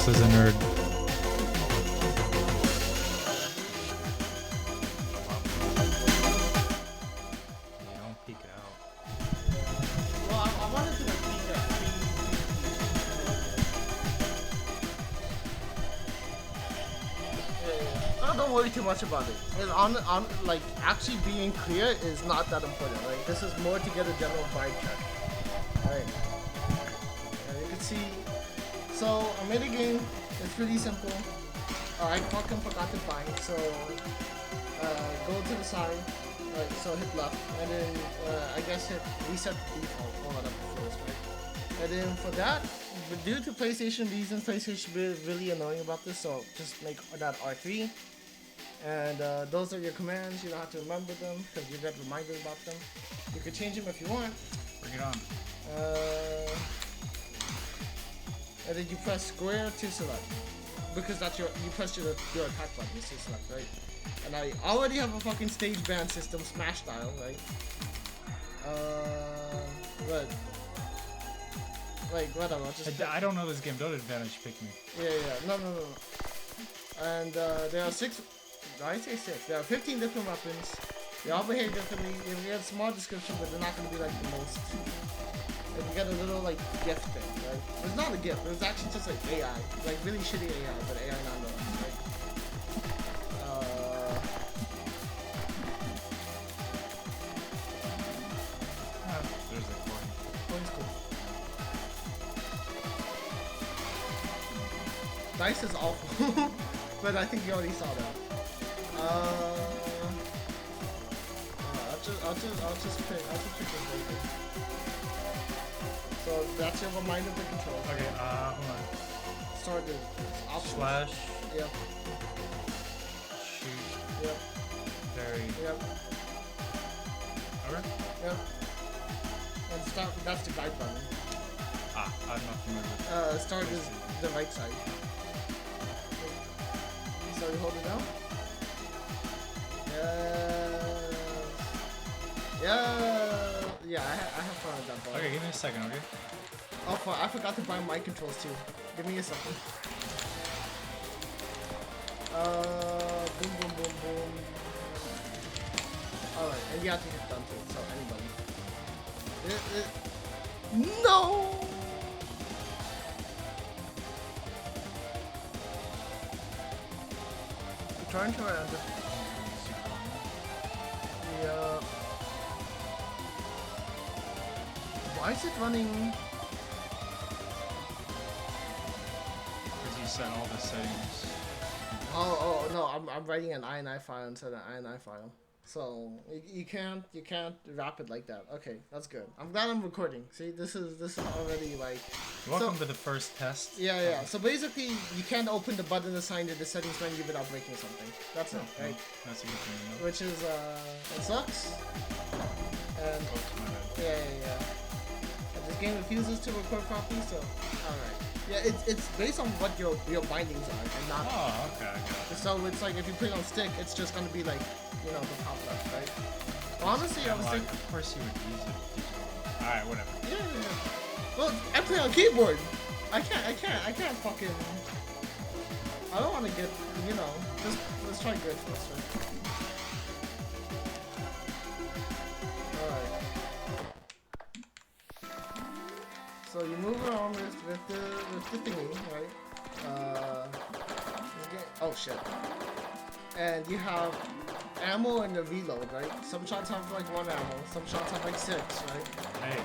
is a nerd. Yeah, don't peek it out. Well, I wanted to like peek at don't worry too much about it. And on like actually being clear is not that important. Like this is more to get a general vibe check. Right. And you can see. So I made a game. It's really simple. I fucking forgot to bind. So go to the side. Right. So hit left, and then I guess hit reset default or whatever first, right? And then for that, but due to PlayStation reasons, PlayStation be really annoying about this. So just make that R3. And those are your commands. You don't have to remember them because you get reminded about them. You can change them if you want. Bring it on. And then you press square to select because that's you press your attack button to select, right? And I already have a fucking stage band system, Smash style, right? But like whatever. I don't know this game. Don't advantage pick me. Yeah. No. And there are 6. I say 6. There are 15 different weapons. They all behave differently. They get a small description, but they're not going to be like the most. And you get a little like gift thing, right? It's not a gift. It's actually just like AI, like really shitty AI, but AI nonetheless, right? There's a coin. Coin's cool. Dice is awful, but I think you already saw that. I'll just pick this later. So that's your reminder of the controls. Okay, hold on. Start the options. Slash. Yep. Shoot. Yep. Very. Yep. Over? Yep. And start. That's the guide button. I'm not familiar with Start is the right side. So you hold it down. Yeah, I have fun with that ball. Okay, give me a second, okay? Oh, fuck, I forgot to buy my controls too. Give me a second. Boom, boom, boom, boom. Alright, and you have to hit done too, so anybody. No! Trying to end it. Yeah. Why is it running? Because you set all the settings. Oh no! I'm writing an INI file instead of an INI file. So you can't wrap it like that. Okay, that's good. I'm glad I'm recording. See, this is already like. Welcome to the first test. Yeah. So basically, you can't open the button assigned to the settings menu without breaking something. That's it, right? That's a good thing to know. Which is it sucks. And yeah. And this game refuses to record properly, so alright. Yeah, it's based on what your bindings are and not. Oh, okay, I got it. So it's like if you put it on stick, it's just gonna be like, you know, the top left, right? Well, honestly, I was thinking. Of course you would use it. Alright, whatever. Yeah. Well, I play on keyboard. I can't fucking. I don't want to get, you know. Just let's try good first, right? Alright. So you move around with the thingy, right? Oh shit. And you have ammo and the reload, right? Some shots have like 1 ammo, some shots have like 6, right? Hey.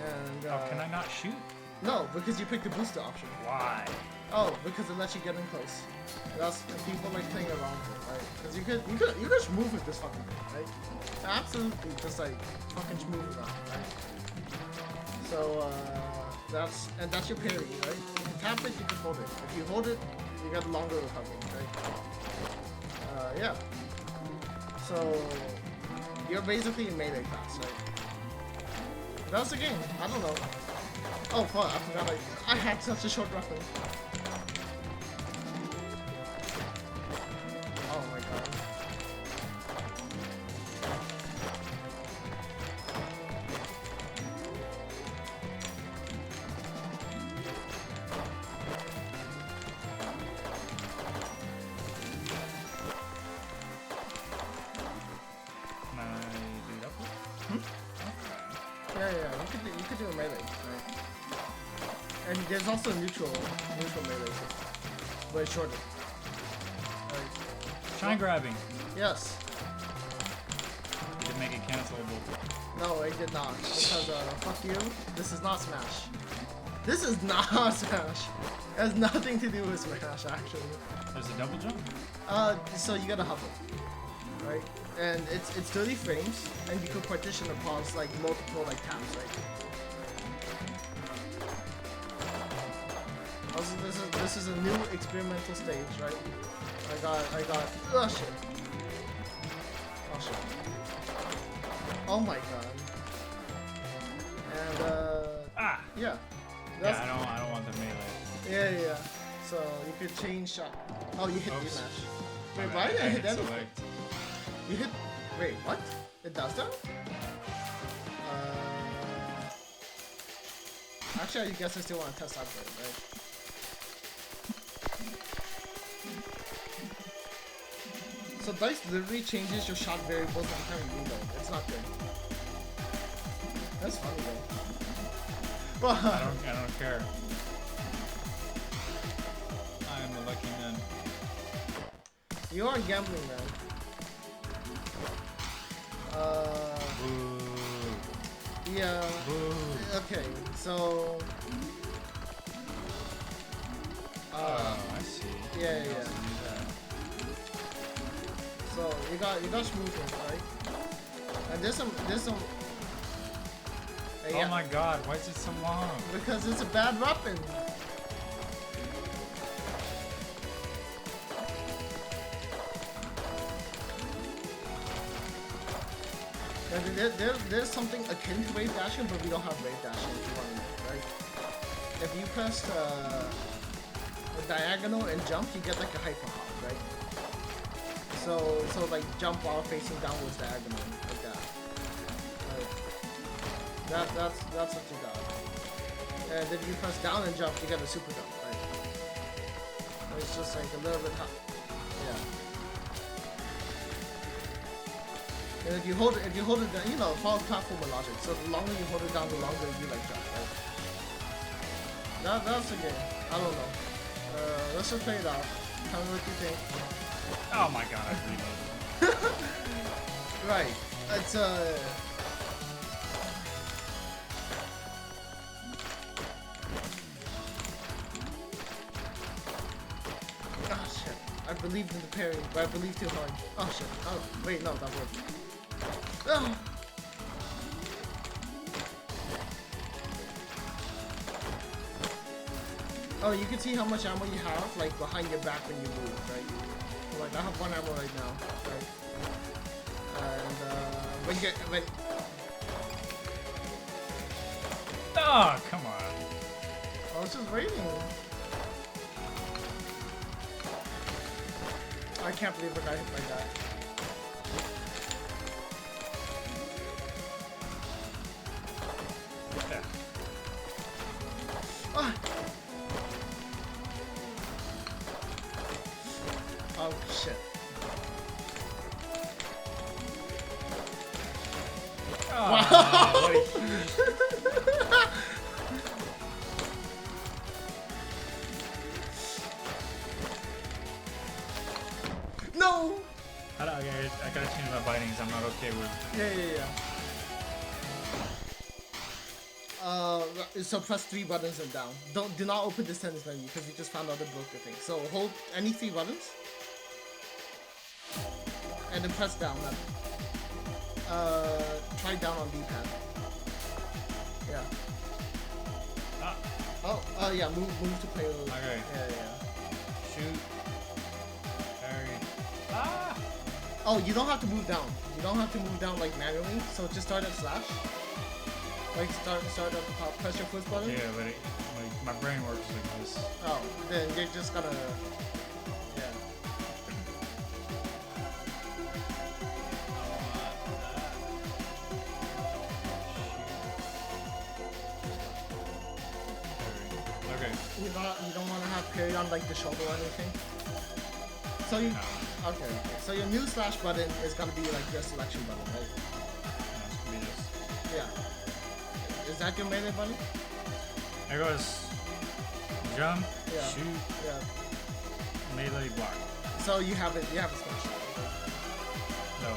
And can I not shoot? No, because you picked the booster option. Why? Oh, because it lets you get in close. That's people like playing around with it, right? Because you could just move with this fucking thing, right? Absolutely, just like fucking just move around, right? So that's your parry, right? If you tap it, you can hold it. If you hold it, you got longer recovery, right? Yeah. So you're basically in melee class, right? That's the game. I don't know. Oh fuck! I forgot I had such a short reference. Oh my god. Yeah. You could do a melee, right? And there's also a neutral melee system, but it's shorter. Right. Shine grabbing. Yes. You can make it cancelable. No, it did not. Because fuck you. This is not Smash. This is not Smash. It has nothing to do with Smash, actually. There's a double jump? So you gotta hover, right? And it's 30 frames, and you can partition across like multiple like tabs, right? Also, this is a new experimental stage, right? I got oh shit. Oh shit. Oh my god. And yeah. That's, yeah, I don't want the melee. Yeah. So you could change shot. Oh, you hit Oops. D-mash. Wait, why did I hit that? Select. You hit. Wait, what? It does that? Actually, I guess I still want to test out for it, right? So dice literally changes your shot variables every time you reload. It's not good. That's funny though. But I don't care. I am a lucky man. You are gambling, man. Boo. Yeah. Boo. Okay, so. Oh, I see. Yeah. You also do that. So you got smoothness, right? And there's some. Oh my god, why is it so long? Because it's a bad weapon. There's something akin to wave dashing, but we don't have wave dashing if you want to know, right? If you press the diagonal and jump, you get like a hyper hop, right? So like jump while facing downwards diagonal, like that. Right? That's what you got. And if you press down and jump, you get a super jump, right? So it's just like a little bit hot. Yeah. And if you hold it down, you know, follow platformer logic. So the longer you hold it down, the longer you like jump, right? That's the game. I don't know. Let's just play it out. Tell me what you think. Oh my god, I reloaded. Right. It's oh shit. I believed in the parry, but I believed too hard. Oh shit. Oh wait, no, that worked. Oh. Oh, you can see how much ammo you have, like, behind your back when you move, right? So, like, I have 1 ammo right now, right? And, when Oh, come on. I was just waiting. I can't believe I got hit like that. Yeah. Ah. Oh shit. Oh, what a huge... No! I gotta change my bindings. I'm not okay with... Yeah. So press 3 buttons and down. Do not open the sentence menu because you just found out the broke the thing. So hold any 3 buttons. And then press down. Try down on D-pad. Yeah. Ah. Oh, yeah, move to play. Okay. Yeah. Shoot. Parry. Ah! Oh, you don't have to move down. You don't have to move down like manually. So just start at slash. Like start at the top. Press your first button. Yeah, but my brain works like this. Oh, then you're just gonna. Yeah. Okay. You don't want to have parry on like the shoulder or anything. So you. No. Okay. So your new slash button is gonna be like your selection button, right? No, it's gonna be this. Yeah. Is that your melee button? There goes jump, Yeah. shoot, Yeah. melee, block. So you have it. You have a smash. No.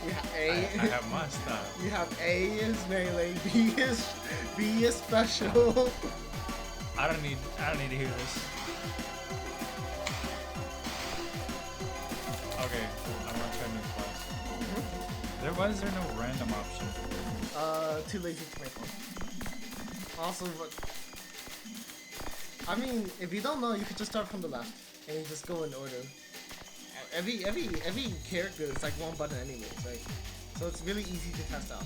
You have I A. have my stuff. You have A is melee. B is special. I don't need to hear this. Okay, I want to try new class. Why is there no random option? Too lazy to make one. Also, but I mean, if you don't know, you could just start from the left and you just go in order. Every character is like one button anyways, right? So it's really easy to test out.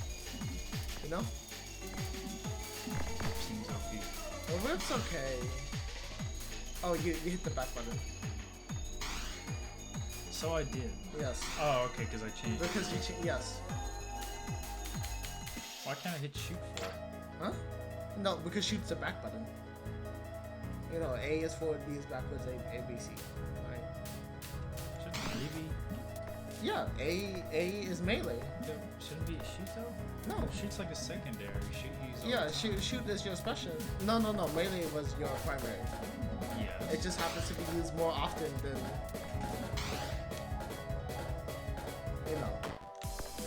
You know? Seems OP. Well, whip's okay. Oh, you hit the back button. So I did. Yes. Oh, okay, because I changed. Because you yes. Why can't I hit shoot for it? Huh? No, because shoot's the back button. You know, A is forward, B is backwards, A, B, C. Right? Shouldn't maybe? Yeah, A is melee. There shouldn't be a shoot though? No. Shoot's like a secondary. Shoot you use all Yeah, the time. shoot is your special. No, melee was your primary. Yeah. It just happens to be used more often than, you know.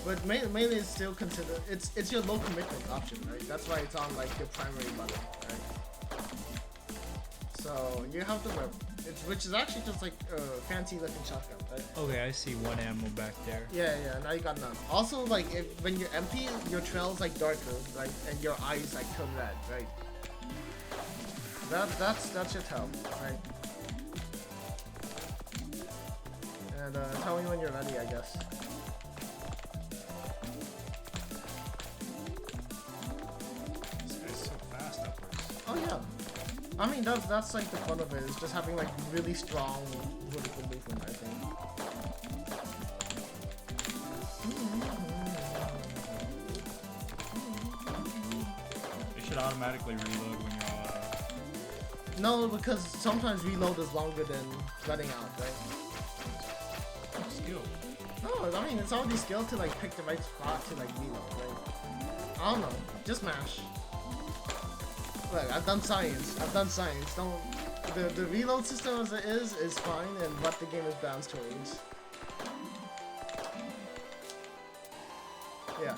But melee is still considered, it's your low commitment option, right? That's why it's on like your primary button, right? So you have to whip, which is actually just like a fancy looking shotgun, right? Okay, I see one ammo back there. Yeah, now you got none. Also, like when you're empty, your trail's like darker, right? And your eyes like turn red, right? That's your tail, right? And tell me when you're ready, I guess. This guy's so fast upwards. Oh yeah. I mean that's like the fun of it, is just having like really strong vertical movement, I think. It should automatically reload when you're No, because sometimes reload is longer than letting out, right? skill. No, I mean it's already skilled to like pick the right spot to like reload, right? I don't know, just mash. Look, I've done science. Don't the reload system as it is fine, and what the game is balanced towards. Yeah.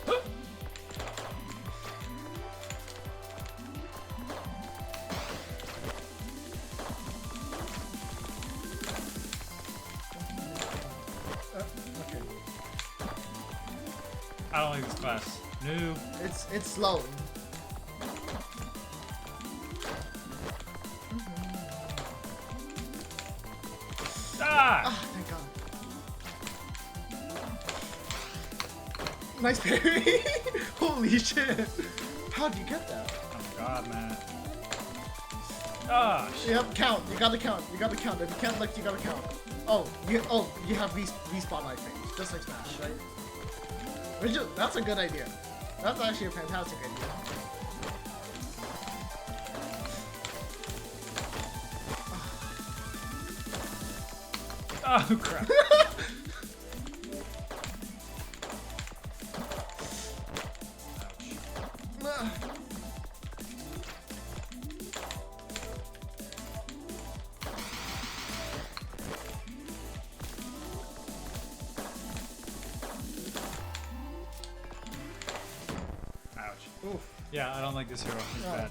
Okay. I don't like this class. No. It's slow. Ah! Ah, thank God. Nice parry. Holy shit. How'd you get that? Oh my god, man. Ah, shit. Yep, count. You gotta count. If you can't lift, you gotta count. Oh, you have respawn life things, just like Smash, right? That's a good idea. That's actually a fantastic idea. Oh crap. Ouch. Oof. Yeah, I don't like this hero. It's No. bad.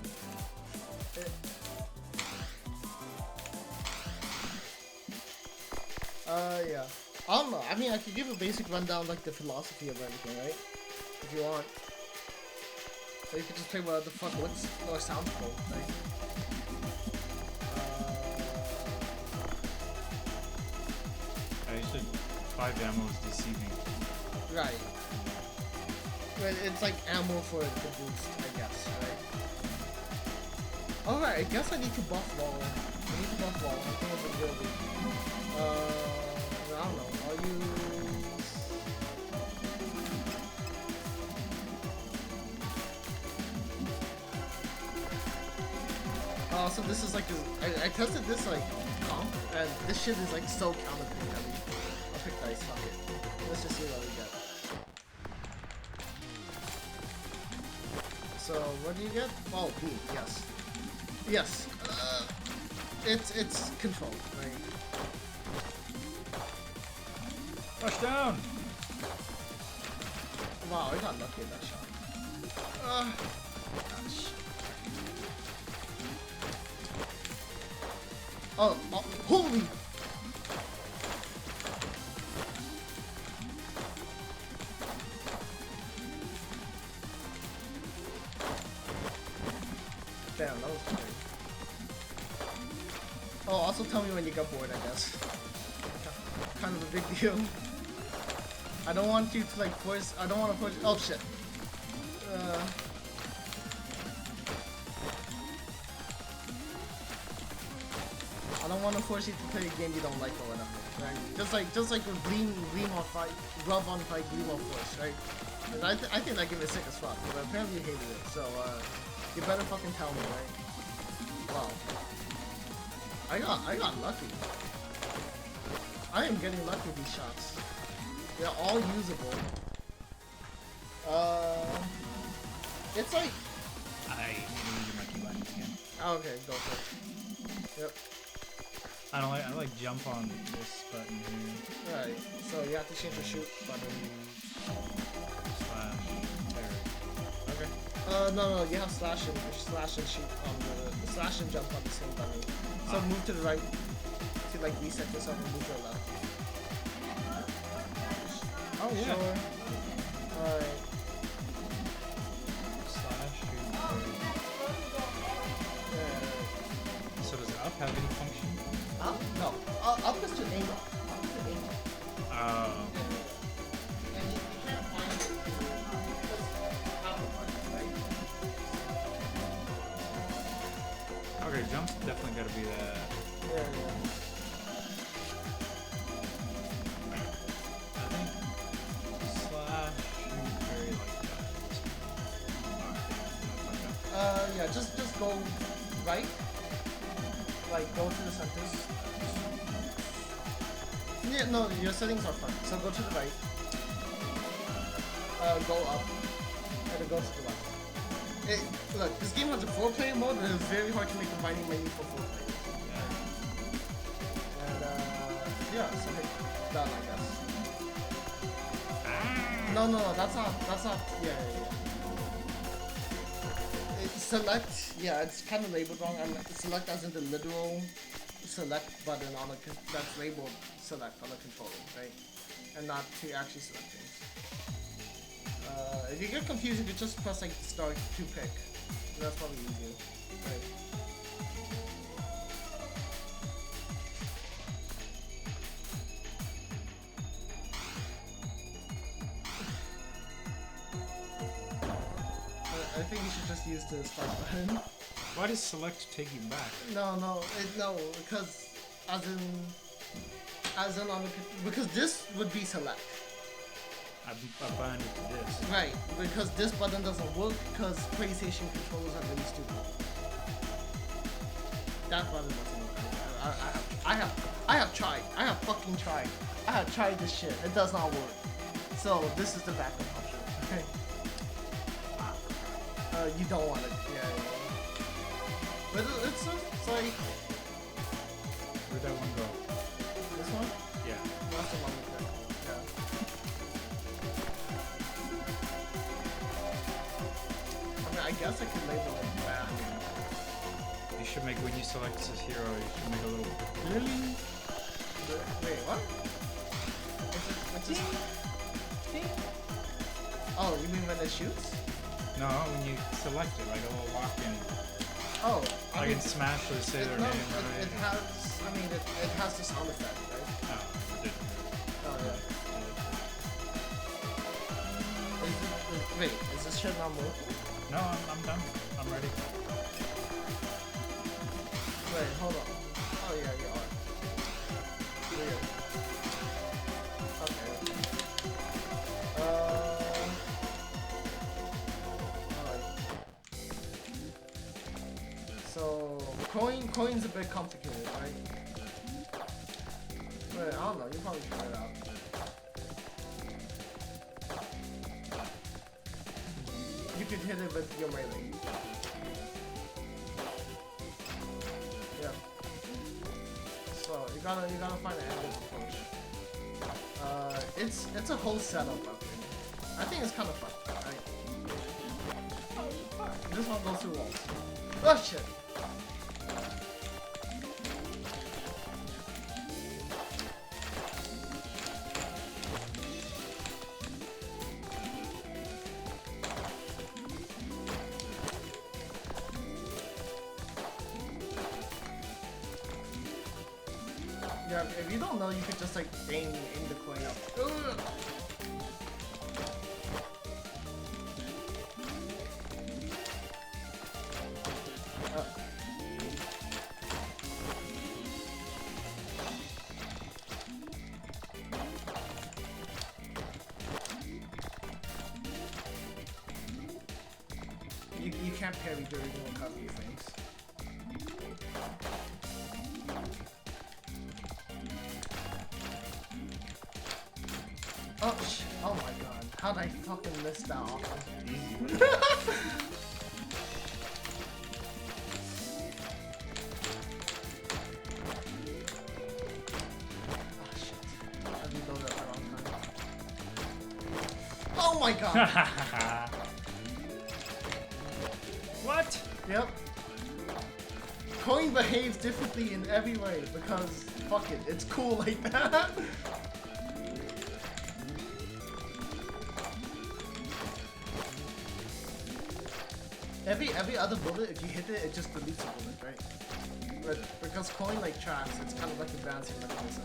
Yeah. I don't know. I mean, I could give a basic rundown, like the philosophy of everything, right? If you want. Or you could just play whatever the fuck looks or sounds cool, right? Actually, 5 ammo is deceiving. Right. But it's like ammo for the boost, I guess, right? Alright, I guess I need to buff wall. I think it's a real big. I don't know. I'll use. Oh, so this is like I tested this like comp, and this shit is like so counter pick heavy. I'll pick dice. Fuck it. Let's just see what we get. So what do you get? Oh, B. Yes. Yes. It's control. Right. Push down. Wow, I got lucky with that shot. Gosh. Oh, holy! Damn, that was funny. Oh, also tell me when you get bored, I guess. Kind of a big deal. I don't want you to like force. I don't want to force. Oh shit. I don't want to force you to play a game you don't like or whatever. Right? Just like with Gleam on Fight, Rub on Fight, Gleam on Force, right? And I think that game is sick as fuck, but apparently you hated it. So you better fucking tell me, right? Wow. I got lucky. I am getting lucky with these shots. They're all usable. It's like. I need to use my key bindings again. Oh, okay, go for it. Yep. I like jump on this button here. Right. So you have to change the shoot button. Slash parry. Okay. No, you have slash and shoot on the slash and jump on the same button. So move to the right to like reset yourself and move to the left. Oh yeah. Sure. Alright. Slash shoot parry. Yeah. So does up have any function? Up? No. Up is to aim up. Up is to aim up. Oh. And you can't find it. Just have a button, right? Okay, jump's definitely gotta be that. Yeah. I think slash shoot parry like that. Yeah, just go right. Like, go to the centers. Yeah, no, your settings are fine. So go to the right. Go up. And then go to the left. Look, this game has a 4-player mode, and it's very hard to make a binding menu for 4 players. Yeah. And, yeah, so hit that, I guess. No, that's not, yeah. Select, yeah, it's kind of labeled wrong. Select as in the literal select button on that's labeled select on the controller, right? And not to actually select things. If you get confused, you can just press like start to pick. That's probably easier, right? I think you should just use the start button. Why does select take you back? No, because as in on the, because this would be select. I bind it to this. Right, because this button doesn't work because PlayStation controllers are really stupid. That button doesn't work. I have tried. I have fucking tried. I have tried this shit. It does not work. So this is the backup option. You don't want it. Yeah. But it's like. Where'd that one go? This one? Yeah. That's the one we picked. Yeah. I mean, I guess I could label it back. You should make, when you select this hero, you should make a little bling. Wait, what? It's just... Oh, you mean when it shoots? No, when you select it, like a little lock-in. Oh, I can smash or say their name, right? It has, I mean, it has the sound effect, right? Oh, it didn't. Oh, yeah. Wait, is this shit not moving? No, I'm done. I'm ready. Wait, hold on. Oh, yeah, you are. Weird. Okay. So, coin's a bit complicated, right? Wait, I don't know, you probably figure it out. You you could hit it with your melee. Yeah. So you gotta find an angle approach. It's a whole setup up here. I think it's kind of fun. Right? This one goes through walls. Oh shit! Yeah, if you don't know, you could just like aim the coin up. Ugh. You can't parry during recovery frames. Oh shit! Oh my god! How'd I fucking miss that off? Oh shit! I reloaded at the wrong time. Oh my god! What? Yep. Coin behaves differently in every way because fuck it, it's cool like that. Every other bullet, if you hit it, it just deletes a bullet, right? But because coin like tracks, it's kind of like advancing mechanism.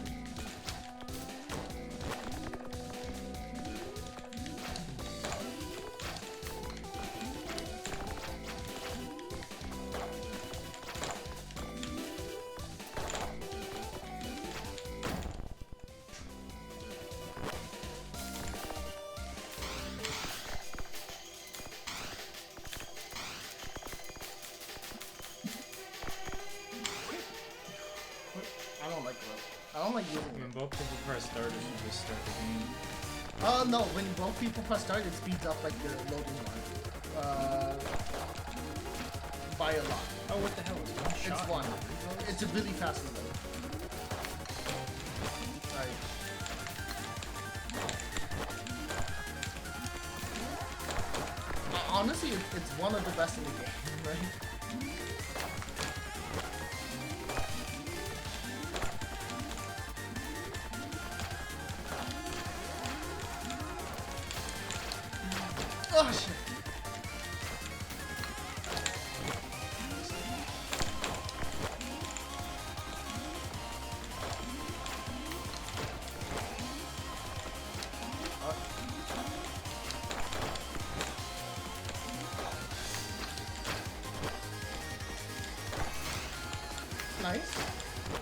I don't like using When it. both people press start, it should just start the game. No, when both people press start, it speeds up like the loading one. By a lot. Oh, what the hell is one shot? It's one. It's a really fast reload. Right. Honestly, it's one of the best in the game, right? Oh shit! Nice.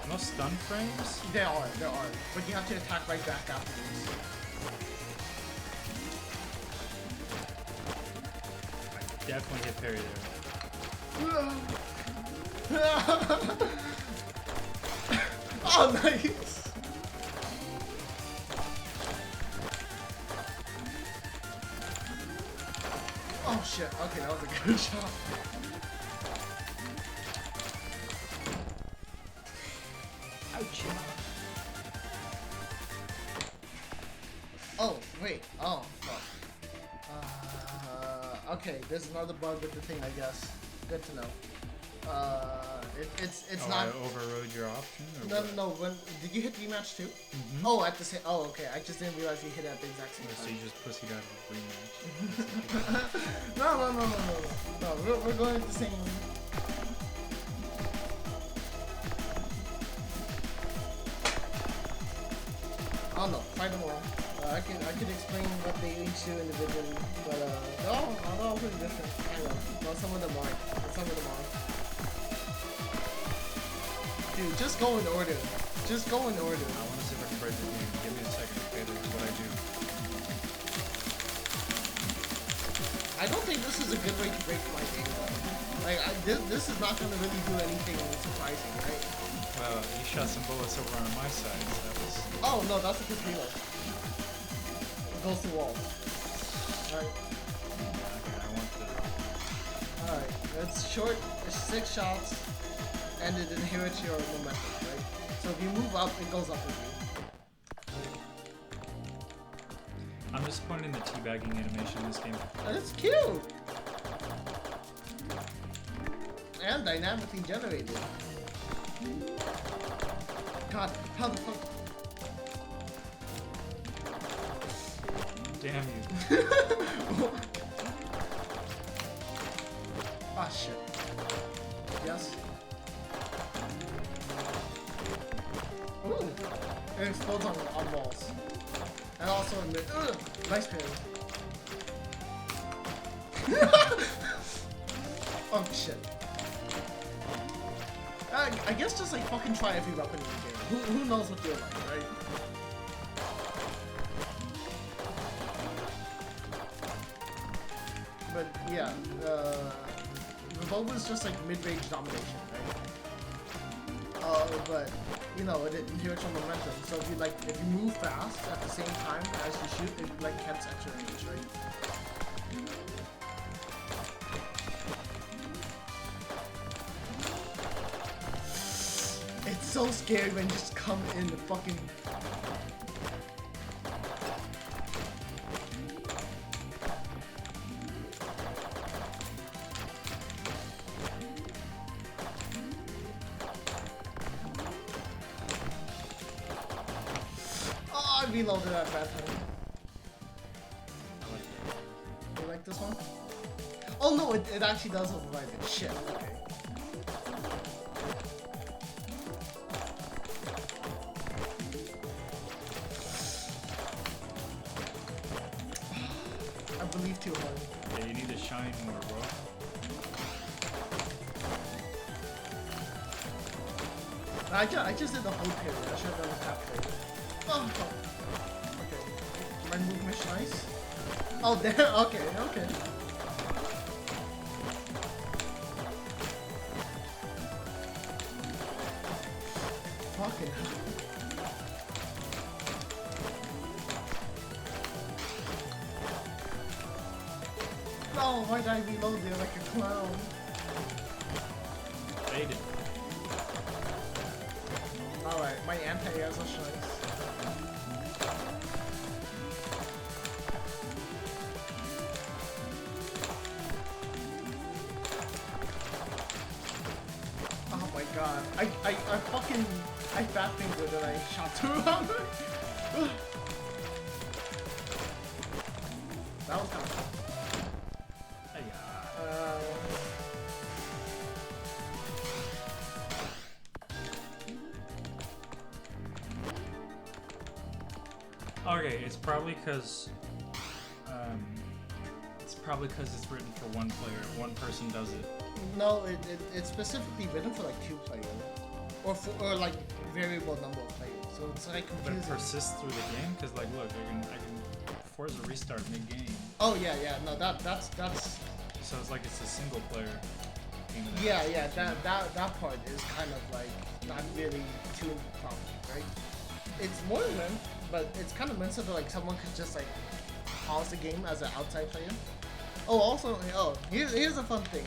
No stun frames? There are. But you have to attack right back afterwards. Definitely hit parry there. Oh, nice! Oh shit, okay, that was a good shot. Ouch. Oh, wait, oh, fuck. Okay, there's another bug with the thing, I guess. Good to know. It's Oh, not. I overrode your option? Or No, what? no. When did you hit rematch too? Mhm. Oh, at the same. Oh, okay. I just didn't realize you hit it at the exact same Oh, so time. you just pussied out of a rematch. No. We're going at the same. I don't know. Fight them all. I can explain what they each do individually, but they're all pretty different. I know. Well, some of them aren't. But some of them are. Dude, just go in order. Just go in order. I want to see if I can break the game. Give me a second, okay? That's what I do. I don't think this is a good way to break my game though. Like, this is not going to really do anything surprising, right? Well, you shot some bullets over on my side, so that was... Oh, no, that's a casino. It goes through walls. Alright. Okay, I want the... It's short, it's 6 shots, and it inherits your momentum, right? So if you move up, it goes up with you. I'm disappointed in the teabagging animation in this game. And it's cute! And dynamically generated. God, how the fuck? Damn you. Ah, shit. Yes. Ooh! It explodes on walls. And also in the... nice parry. Oh, shit. I guess just like fucking try every weapon in the game. Who knows what you're like, right? But yeah, Revolver is just like mid-range domination, right? But you know, it inherits your momentum. So if you move fast at the same time as you shoot, it like gets extra range, right? It's so scary when you just come in the fucking... Oh, I reloaded at bad time. You like this one? Oh no, it actually does override it. Shit, okay. I believe too hard. Yeah, you need to shine more, bro. I just did the whole period. I should have done the half period. Oh, fuck. Okay. My movement's nice. Oh, there. Okay, okay. Fucking hell. Oh, why did I reload there like a clown? Faded. Alright, my anti-air is nice. Oh my god. I fucking... I fat fingered and I shot through him. That was kind of fun. Okay, it's probably because it's written for one player. If one person does it. No, it's specifically written for like 2 players, or like variable number of players. So it's like But confusing. it persists through the game, because like, look, I can force a restart mid-game. Oh yeah, no, that's. So it's like it's a single player game. Yeah, that part is kind of like not really too prominent, right? It's more than, but it's kind of meant so that like someone could just like pause the game as an outside player. Oh, also, here's a fun thing.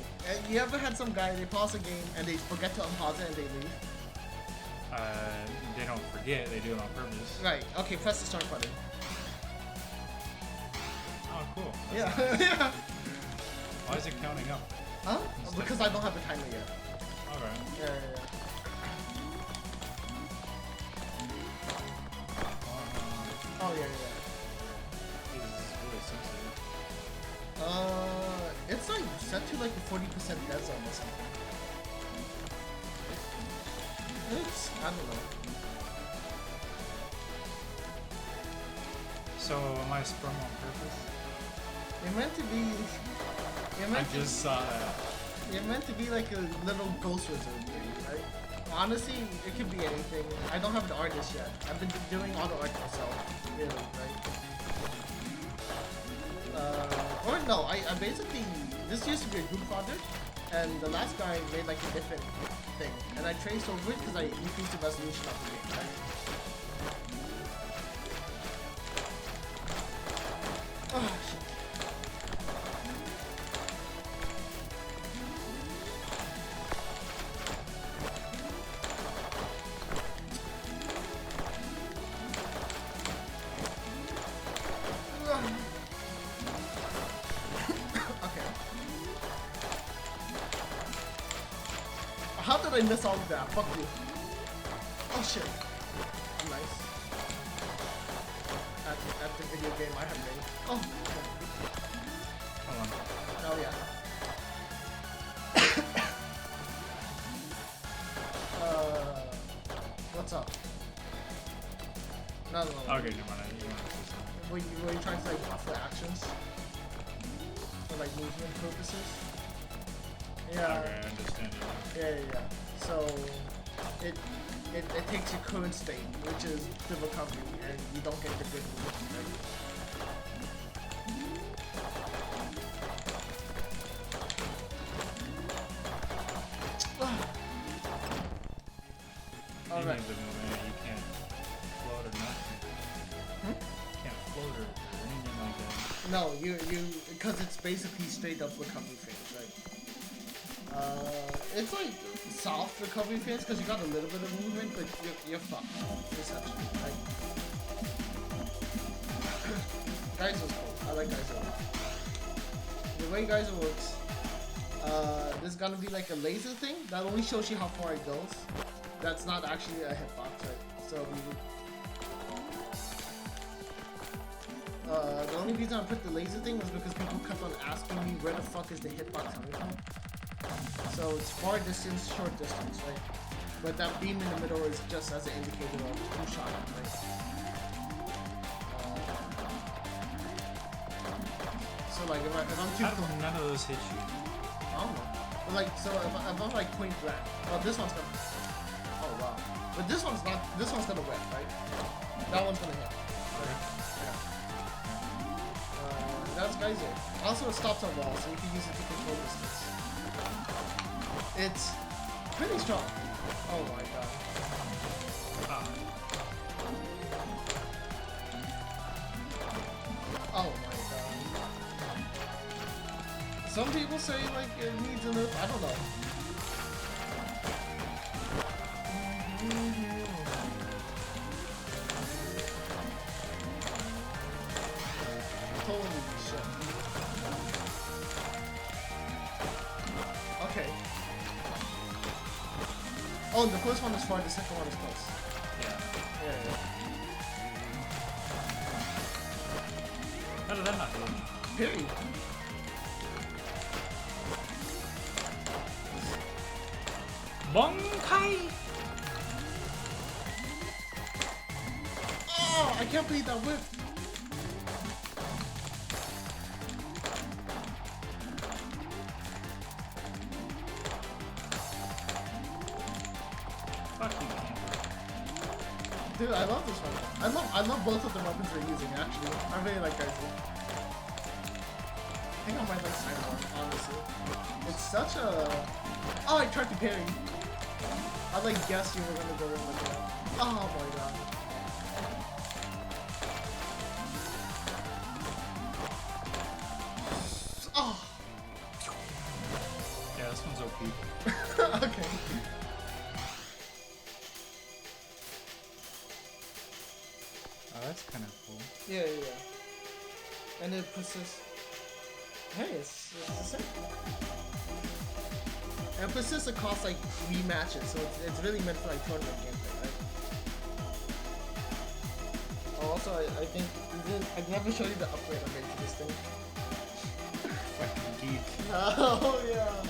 You ever had some guy, they pause the game and they forget to unpause it and they leave? They don't forget, they do it on purpose. Right, okay, press the start button. Oh, cool. Yeah. Nice. Why is it counting up? Huh? Because I don't have the timer yet. Alright. Yeah. Oh, yeah. This is really sensitive. It's like set to like a 40% dead zone or something. I don't know. So, am I sprung on purpose? You're meant to be... I just saw that. You're meant to be like a little ghost wizard, right? Honestly, it could be anything. I don't have the artist yet. I've been doing all the art myself, really, right? Or no, I basically... This used to be a group project, and the last guy made like a different thing. And I traced over it because I increased the resolution of the game, right? Oh, shit. How did I miss all of that? Fuck you. Oh shit. I'm nice. At the video game I have made. Oh. Hold on. Oh yeah. What's up? No. Okay, never mind. You want to say something. Were you trying to like buffer actions? For like movement purposes? Yeah. Okay, I understand you. Yeah. So it takes your current state, which is the recovery, and you don't get the good movement, right? You need the movement. You can't float or nothing. You can't float or anything like that. No, you because it's basically straight up recovery phase, right? It's like soft recovery phase because you got a little bit of movement, but you're fucked essentially, right? Geyser is cool. I like Geyser. The way Geyser works, there's gonna be like a laser thing that only shows you how far it goes. That's not actually a hitbox, right? So the only reason I put the laser thing was because people kept on asking me where the fuck is the hitbox coming from. So it's far distance, short distance, right? But that beam in the middle is just as an indicator of who shot it, right? So like if I'm too How come none of those hit you? I don't know. But like so if I'm like point blank, well this one's gonna. Oh wow. But this one's not. This one's gonna wet, right? That one's gonna hit. Right? Yeah. That's Geyser. Also, it stops on walls, so you can use it to control distance. It's pretty strong. Oh my god. Oh my god. Some people say like it needs a nerf. I don't know. Holy shit. Okay. Oh, the first one is far, the second one is close. Yeah. Yeah. How did that not hit? Period. Bonkai! Oh, I can't believe that whipped. Fuck you, man. Dude, I love this one. I love both of the weapons they're using, actually. I really like Geyser. I think I might like Cyborg, honestly. It's such a... Oh, I tried to parry. I like guessed you were gonna go in with that. Oh my god. Oh. Yeah, this one's OP. Okay. Oh, that's kind of cool. Yeah. And it persists. Hey, it's the same. And it persists across like rematches, so it's really meant for like tournament gameplay, right? Oh, also, I think I never showed you the upgrade I made to this thing. Fucking geek. Oh yeah.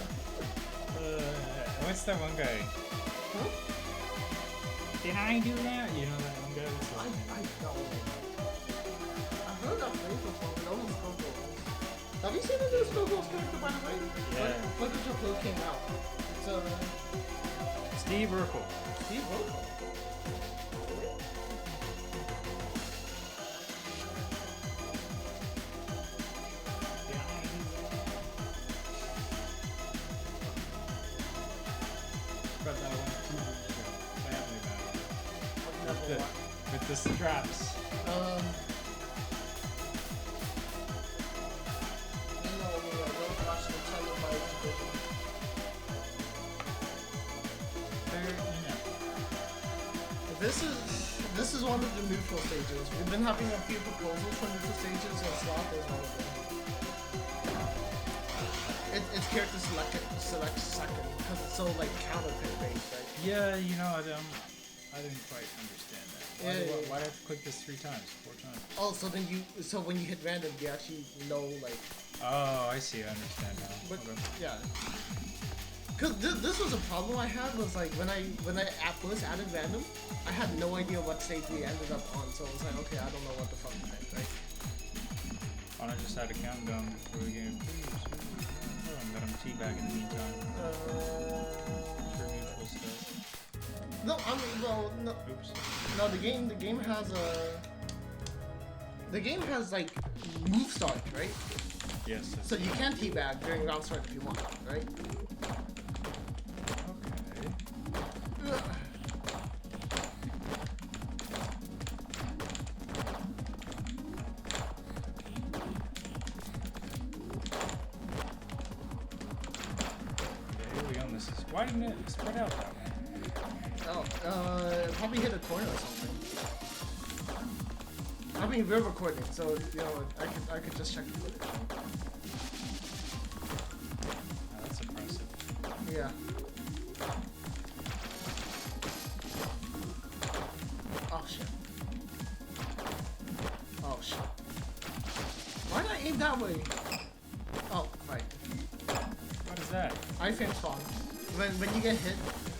What's that one guy? Huh? Did I do that? You know that one guy? I don't. I've heard that phrase before, but only Scopo. Have you seen the new Scopo's character, by the way? Yeah. Footage of Blue came out. So, Steve Urkel. Steve Urkel. Got that one TV show, Family Matters. I've never watched. With the straps. This is one of the neutral stages. We've been having a few proposals for neutral stages, and Sloth is one of them. It's scared to select second because it's so like counter pin based, right? Yeah, you know, I didn't quite understand that. Why do I have to click this 4 times? Oh, so when you hit random, you actually know like. Oh, I see. I understand now. But Okay. yeah. Cause this was a problem I had was like when I at first added random, I had no idea what stage we ended up on, so I was like, okay, I don't know what the fuck to think, right? Why don't I just add a countdown before the game? Please. I'm gonna teabag in the meantime. Sure, mutual stuff. No, no. Oops. No, the game has like move start, right? Yes. So you can teabag during round start if you want, right? Okay. Why didn't it spread out that way? Oh, probably hit a corner or something. I mean, we're recording, so you know, I could just check the footage. Oh, that's impressive. Yeah. Oh shit. Oh shit. Why did I aim that way? Oh, right. What is that? Iframe spawn. When you get hit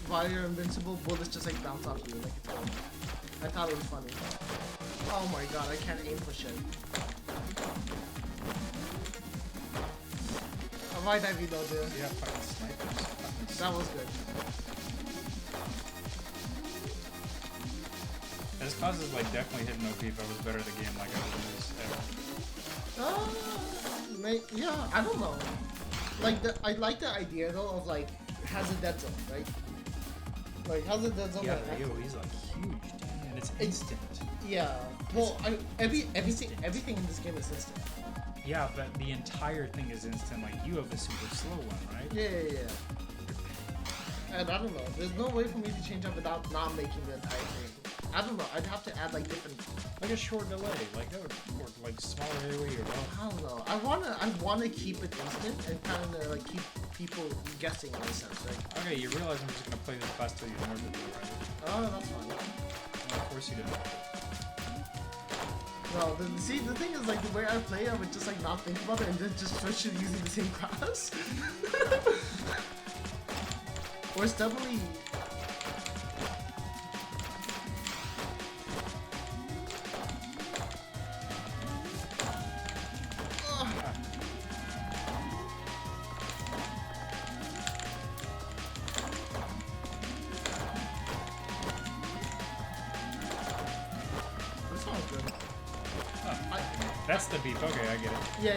while you're invincible, bullets just like bounce off you like it's funny. I thought it was funny. Oh my god, I can't aim for shit. Why did I reload there? Yeah, fucking snipers. That was good. This causes like definitely hitting OP if I was better at the game like I was ever. Yeah, I don't know. Like I like the idea though of like has a dead zone, right? Like has a dead zone. Yeah, like, he's like huge, damn, and it's instant. Yeah. Well, everything in this game is instant. Yeah, but the entire thing is instant. Like you have the super slow one, right? Yeah. And I don't know. There's no way for me to change up without not making the entire thing. I don't know. I'd have to add like different, like a short delay, like that would work, like smaller AoE or both. I don't know. I wanna keep it instant and kind of like keep people guessing in a sense, right? Okay, you realize I'm just gonna play this class till you nerf it, though, right? Oh, that's fine. Well, of course you didn't. No, the thing is like the way I play, I would just like not think about it and then just switch to using the same class. Or it's definitely. That's the beef. Okay, I get it. Yeah.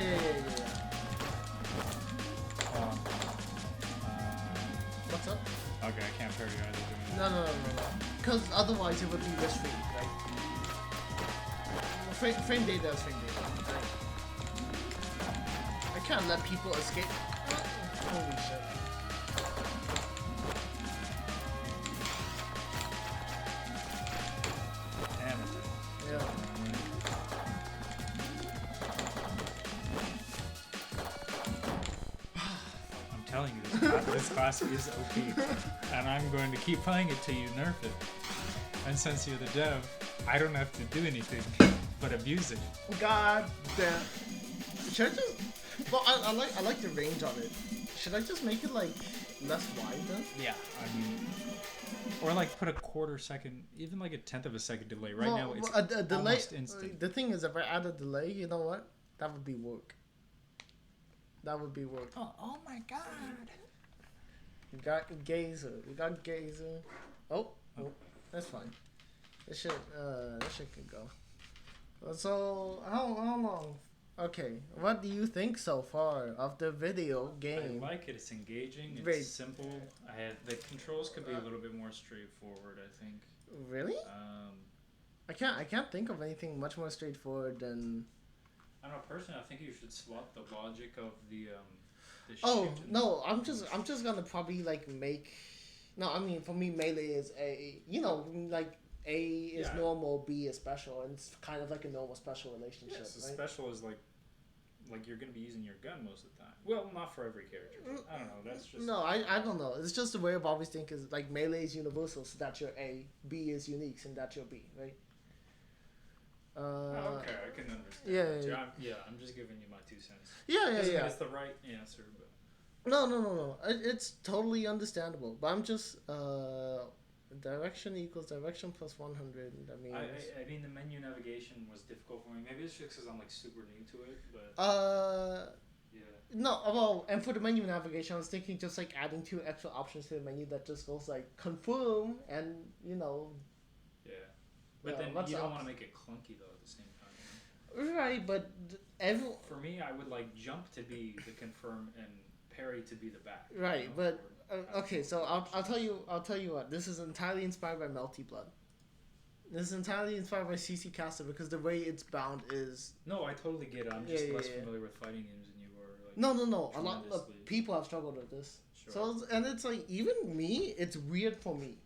What's up? Okay, I can't parry either. Doing that. No. Because otherwise it would be risk-free, right? Frame data is frame data, right? I can't let people escape. Holy shit. Damn it. Yeah. I'm telling you, this class is OP, and I'm going to keep playing it till you nerf it. And since you're the dev, I don't have to do anything but abuse it. God damn. Should I just? Well, I like the range on it. Should I just make it like less wide then? Yeah, I mean, or like put a quarter second, even like a tenth of a second delay. Right now, it's a delay. almost instant. The thing is, if I add a delay, you know what? That would be work. That would be work. Oh my god. We got Gazer. Oh, that's fine. This shit could go. So how long? Okay, what do you think so far of the video game? I like it. It's engaging. It's Wait. simple. The controls could be a little bit more straightforward, I think. Really? I can't think of anything much more straightforward than. I don't know. Personally, I think you should swap the logic of the Oh shift and no! I'm just gonna probably like make. No, I mean for me melee is a like A is normal, B is special, and it's kind of like a normal special relationship. Yes, the right? special is like like you're gonna be using your gun most of the time. Well, not for every character. I don't know. That's just No, I don't know. It's just the way I've always think is like melee is universal, so that's your A. B is unique, and that's your B, right? Oh, okay, I can understand. Yeah, that too. yeah. I'm just giving you my 2 cents. Yeah, Doesn't mean yeah. it's the right answer, but No. It's totally understandable. But I'm just direction equals direction plus 100. That means I mean the menu navigation was difficult for me. Maybe it's just because I'm like super new to it, but yeah. No, well, and for the menu navigation, I was thinking just like adding 2 extra options to the menu that just goes like confirm and Yeah, but then what's you the don't want to make it clunky though at the same time. right, but For me, I would like jump to be the confirm and parry to be the back. right, You know? but okay, so I'll tell you what. This is entirely inspired by Melty Blood. This is entirely inspired by CC Caster because the way it's bound is. No, I totally get it. I'm just less familiar with fighting games than you are. Like, No. A lot of people have struggled with this. Sure. So and it's like even me, it's weird for me,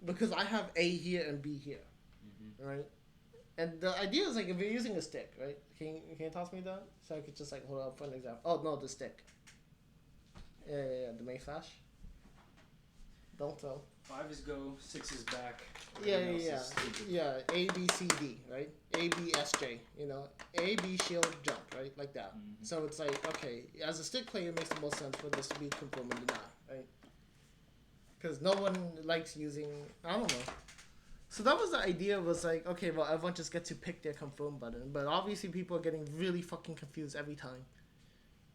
because I have A here and B here, right? And the idea is like if you're using a stick, right? Can you toss me that so I could just like hold up for an example? Oh no, the stick. Yeah, the main flash. Don't throw. 5 is go, 6 is back. Yeah. A B C D, right? A B S J. A B shield jump, right? Like that. Mm-hmm. So it's like okay, as a stick player, it makes the most sense for this to be confirm and deny, right? Because no one likes using. I don't know. So that was the idea. Was like okay, well everyone just gets to pick their confirm button, but obviously people are getting really fucking confused every time.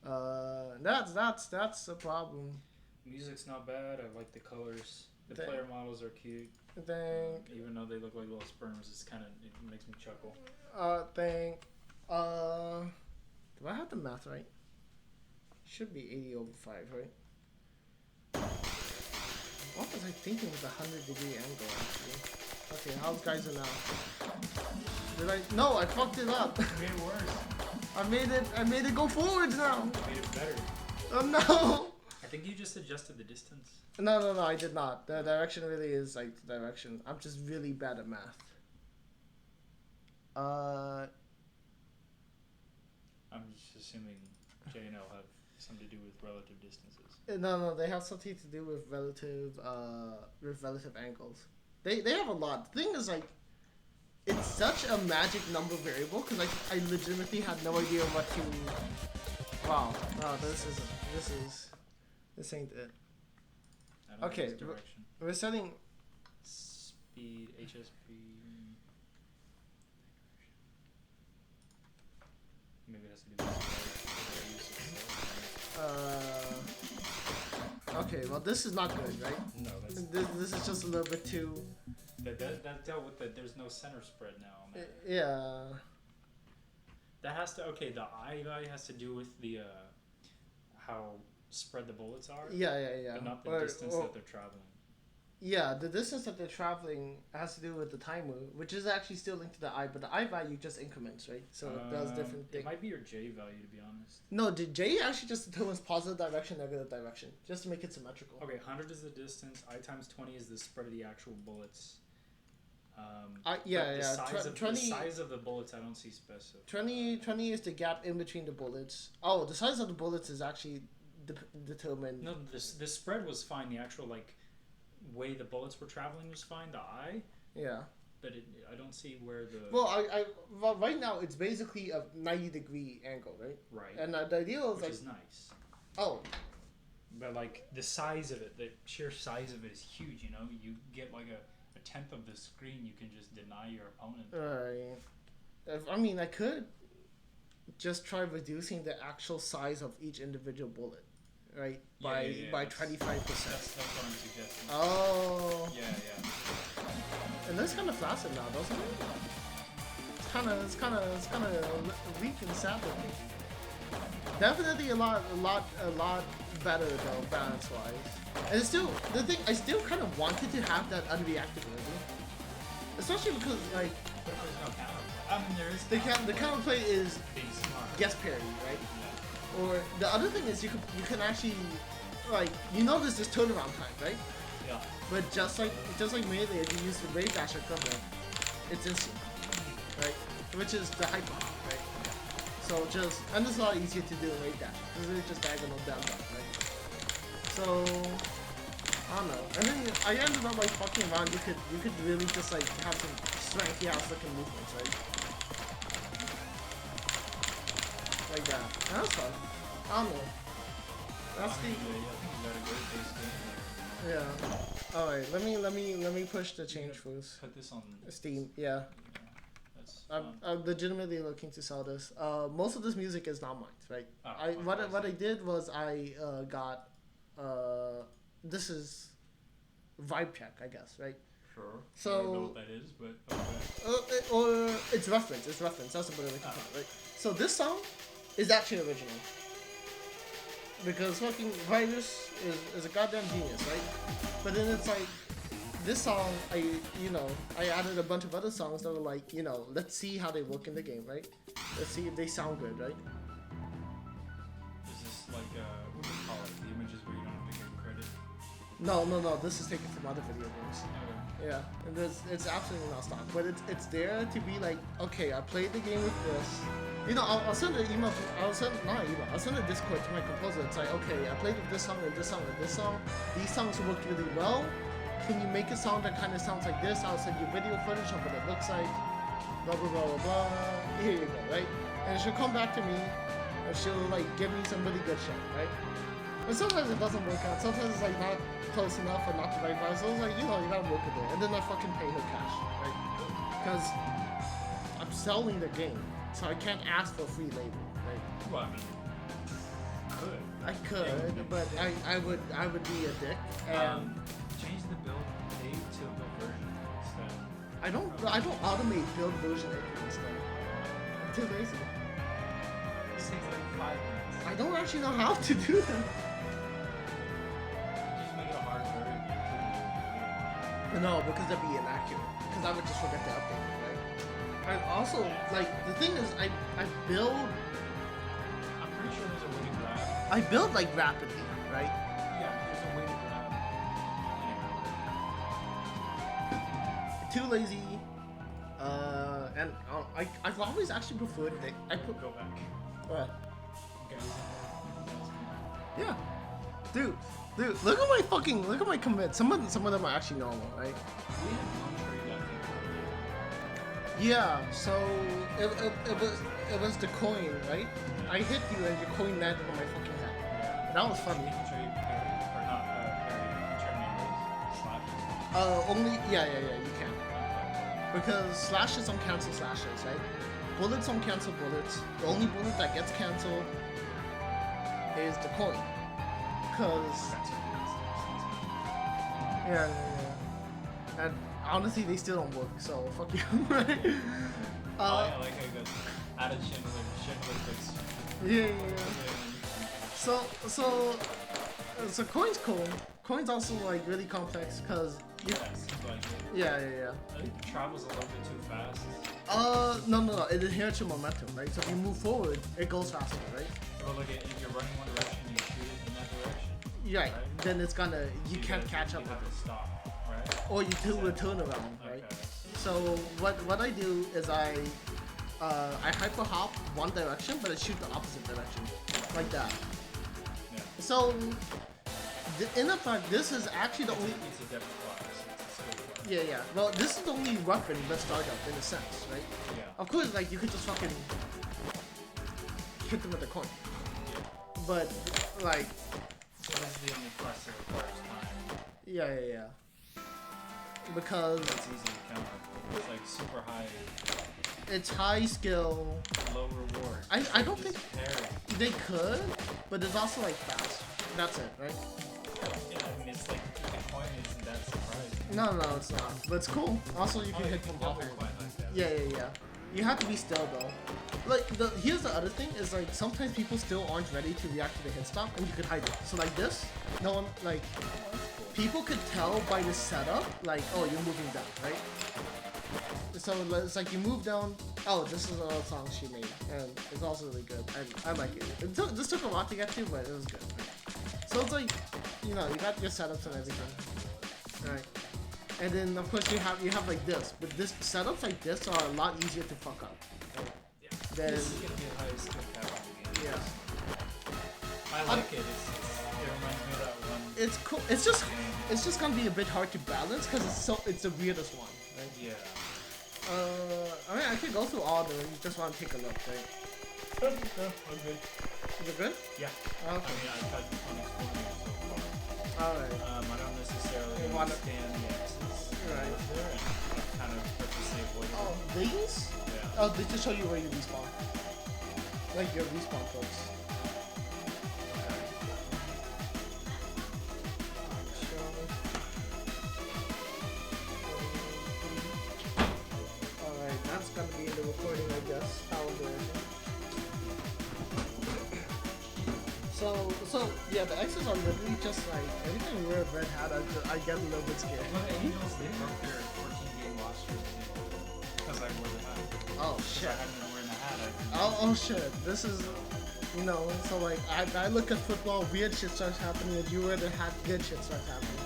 That's a problem. Music's not bad. I like the colors. The player models are cute. Think. Even though they look like little sperms, it makes me chuckle. Do I have the math right? Should be 80 over 5, right? What was I thinking with a 100-degree angle, actually? Okay, how's guys now? No, I fucked it up. You made it worse. I made it go forwards now. You made it better. Oh no! I think you just adjusted the distance. No, I did not. The direction really is like the direction. I'm just really bad at math. I'm just assuming J and L have something to do with relative distances. No, they have something to do with relative angles. They have a lot. The thing is like, it's such a magic number variable because I legitimately had no idea what to. Wow, this ain't it. Okay, we're setting speed, HSP. Maybe it has to do with okay, well this is not good, right? No, that's this is just a little bit too. That dealt with that. There's no center spread now on that. Yeah. That has to the eye value has to do with the how spread the bullets are. Yeah. But not the distance that they're traveling. Yeah, the distance that they're traveling has to do with the timer, which is actually still linked to the eye, but the eye value just increments, right? So it does different things. It might be your J value, to be honest. No, the J actually just determines positive direction, negative direction, just to make it symmetrical. Okay, 100 is the distance. I times 20 is the spread of the actual bullets. The size of the bullets, I don't see specific. 20 is the gap in between the bullets. Oh, the size of the bullets is actually determined. No, the spread was fine. The actual way the bullets were traveling was fine. The eye. Yeah. But I don't see where the. Well, right now it's basically a 90-degree angle, right? Right. And the idea is which is nice. Oh. But the size of it, the sheer size of it is huge. You get a tenth of the screen, you can just deny your opponent. Right. I could just try reducing the actual size of each individual bullet, right? By 25%. That's what I'm suggesting. Oh. Yeah. And that's kind of flaccid now, doesn't it? It's kind of weak and sad looking. Definitely a lot better though, balance wise. And it's still the thing. I still kind of wanted to have that unreactability, especially because there's no counterplay. I mean, there is. The counterplay is being smart. Guess parry, right? Yeah. Or the other thing is you can actually there's this turnaround time, right? Yeah. But just like melee, if you use the wave dash equivalent, it's instant, right? Which is the hyper, right? So just, and it's a lot easier to do right there. This is just diagonal down, right? So, I don't know. And then I ended up like fucking around. You could really just like have some strengthy ass looking movements, right? Like that. And that's fun. I don't know. That's the. Yeah. All right. Let me push the change first. Put this on Steam. Yeah. I'm legitimately looking to sell this. Most of this music is not mine, right? What I did was I got this is vibe check, I guess, right? Sure. So I don't know what that is, but okay. Or it's reference. It's reference. That's the word I can put, right? So this song is actually original because fucking Virus is a goddamn genius, right? But then it's like. This song, I added a bunch of other songs that were like, let's see how they work in the game, right? Let's see if they sound good, right? Is this like, what do you call it? The images where you don't have to give credit? No. This is taken from other video games. Okay. Yeah, and it's absolutely not stock, but it's there to be like, okay, I played the game with this. I'll send an email. I'll send a Discord to my composer. It's like, okay, I played with this song and this song and this song. These songs work really well. Can you make a song that kind of sounds like this? I'll send you video footage of what it looks like. Blah blah blah blah blah. Here you go, right? And she'll come back to me, and she'll like give me some really good shit, right? And sometimes it doesn't work out. Sometimes it's like not close enough or not the right vibe. So it's like you gotta work with it. And then I fucking pay her cash, right? Because I'm selling the game, so I can't ask for free labor, right? Well, I mean, I could, but I would be a dick. And change the build date to the version instead. I don't automate build version instead. I'm too lazy. This takes like 5 minutes. I don't actually know how to do that. Just make it a hard version. No, because that'd be inaccurate. Because I would just forget to update it, right? And also, like, the thing is, I build. I'm pretty sure there's a way to grab. I build like rapidly, right? Yeah, there's a way to grab. Too lazy, and I've always actually preferred that I put. Go back. What? Okay. Yeah, dude, look at my commits. Some of them are actually normal, right? We had one trade, I think. Yeah, so it was the coin, right? I hit you and your coin landed on my fucking head. Yeah. That was funny. You can trade parry, or not parry, Slash. Only yeah, you can. Because slashes don't cancel slashes, right? Bullets don't cancel bullets. The only bullet that gets canceled is the coin. Cause yeah. And honestly, they still don't work. So fuck you. Right? I like how you guys added Schindler fix. Yeah. So coin's cool. Coin's also like really complex because yeah. I think it travels a little bit too fast. No. It inherits your momentum, right? So if you move forward, it goes faster, right? Or like if you're running one direction, you shoot it in that direction. Right. Then it's gonna you can't catch up with it. Stop, right? Or you do a turnaround, right? Okay. So what I do is I hyper hop one direction, but I shoot the opposite direction, like that. Yeah. So in effect, this is actually the only. It's a different class. It's a skill class. Yeah. Well, this is the only weapon that's started up in a sense, right? Yeah. Of course, like you could just fucking hit them with a coin, Yeah. but like. So this is the only class that requires time. Yeah. Because It's easy to counter. It's like super high. it's high skill. Low reward. I don't think Parry. they could, but it's also like fast. That's it, right? Yeah, I mean it's like the coin isn't that surprising. No, it's not. But it's cool. Also, you can hit from off. Yeah. You have to be still though. Like here's the other thing is like sometimes people still aren't ready to react to the hit stop, and you could hide it. So like this, no one like people could tell by the setup, like oh you're moving down, right? So it's like you move down. Oh, this is a song she made, and it's also really good. I like it. This took a lot to get to, but it was good. So it's like you got your setups and everything, right? And then of course you have like this, but this setups like this are a lot easier to fuck up. Right? then This is gonna be the highest skill cap in the game. yeah, I like it. It reminds me of that one. it's cool. It's just gonna be a bit hard to balance because it's the weirdest one, right? Yeah. I mean, I could go through all of them. You just want to take a look, right? I'm good. You're good? Yeah. Okay. I mean, I've had 24 minutes so far. Alright. I don't necessarily You wanna- understand the X's Right. there, and I've kind of purposely avoided Oh, them. these? Yeah. Oh, they just show you where you respawn. Like your respawn folks. Okay. Alright, that's gonna be in the recording, I guess. Algorithm. So yeah, the X's are literally just like anything where Red Hat, I get a little bit scared. Well, the Angels, they broke their 14-game loss streak too. Because I wore the hat. Oh If shit. I hadn't been wearing the hat, I'd Oh shit. This is, you know, so like I look at football, weird shit starts happening, and you wear the hat, good shit starts happening.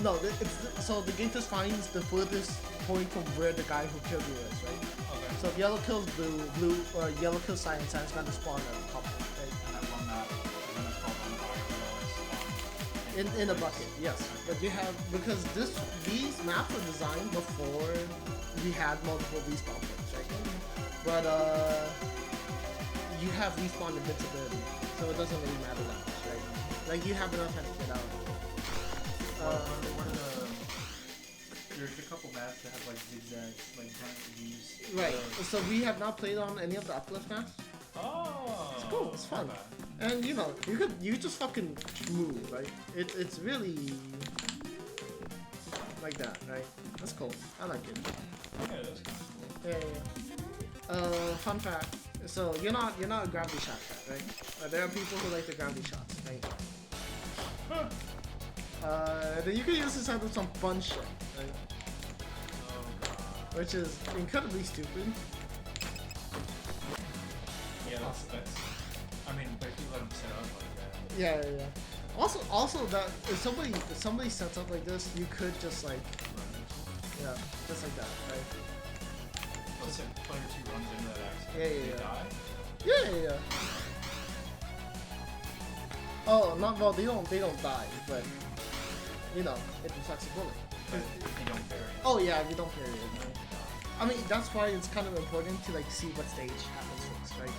No, it's so the game just finds the furthest point from where the guy who killed you is, right? Okay. So if yellow kills blue, yellow kills cyan's gonna spawn at the top, right? And I won that. I'm gonna call on fire when I spawn. In a bucket, yes. But you have, because these maps were designed before we had multiple respawn points, right? But you have respawn invincibility, so it doesn't really matter that much, right? Like you have enough time to get out. What are the... There's a couple maps that have like zigzags, like giant views. Right. So we have not played on any of the uplift maps. Oh! It's cool. It's fun. Okay. And you know, you just fucking move, right? It's really like that, right? That's cool. I like it. Okay, that's kind of cool. Yeah. Fun fact. So you're not a gravity shot cat, right? There are people who like the gravity shots, right? Then you can use this out of some fun shit, right? Oh god. Which is incredibly stupid. Yeah, that's... I mean, but if you let them set up like that... Yeah. Also that if somebody sets up like this, you could just like, yeah, just like that, right? Let's say player 2 runs into that accident. Yeah, They yeah. die? Yeah. Oh, not well. They don't die, but you know, it reflects a bullet. But if you don't bury it. Oh yeah, if you don't parry it. Right? I mean, that's why it's kind of important to like see what stage happens first, right?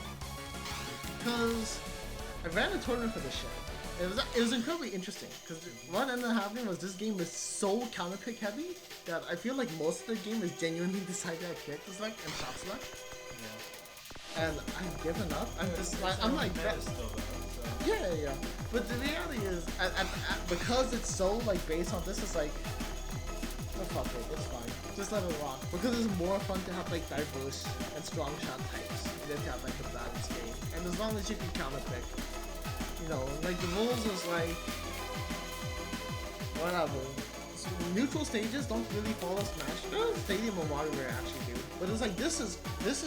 Because I ran a tournament for this shit. It was incredibly interesting because what ended up happening was this game is so counter pick heavy that I feel like most of the game is genuinely decided by character select and shot select. Yeah. And I've given up. I'm just like I'm like that. Still though, so. Yeah. But the reality is, because it's so like based on this, is like, oh fuck it, it's fine. Just let it rock. Because it's more fun to have like diverse and strong shot types than to have like a balanced game. And as long as you can counter pick, you know, like the rules is like whatever. So neutral stages don't really follow Smash. Stadium and WarioWare actually do. But it's like this is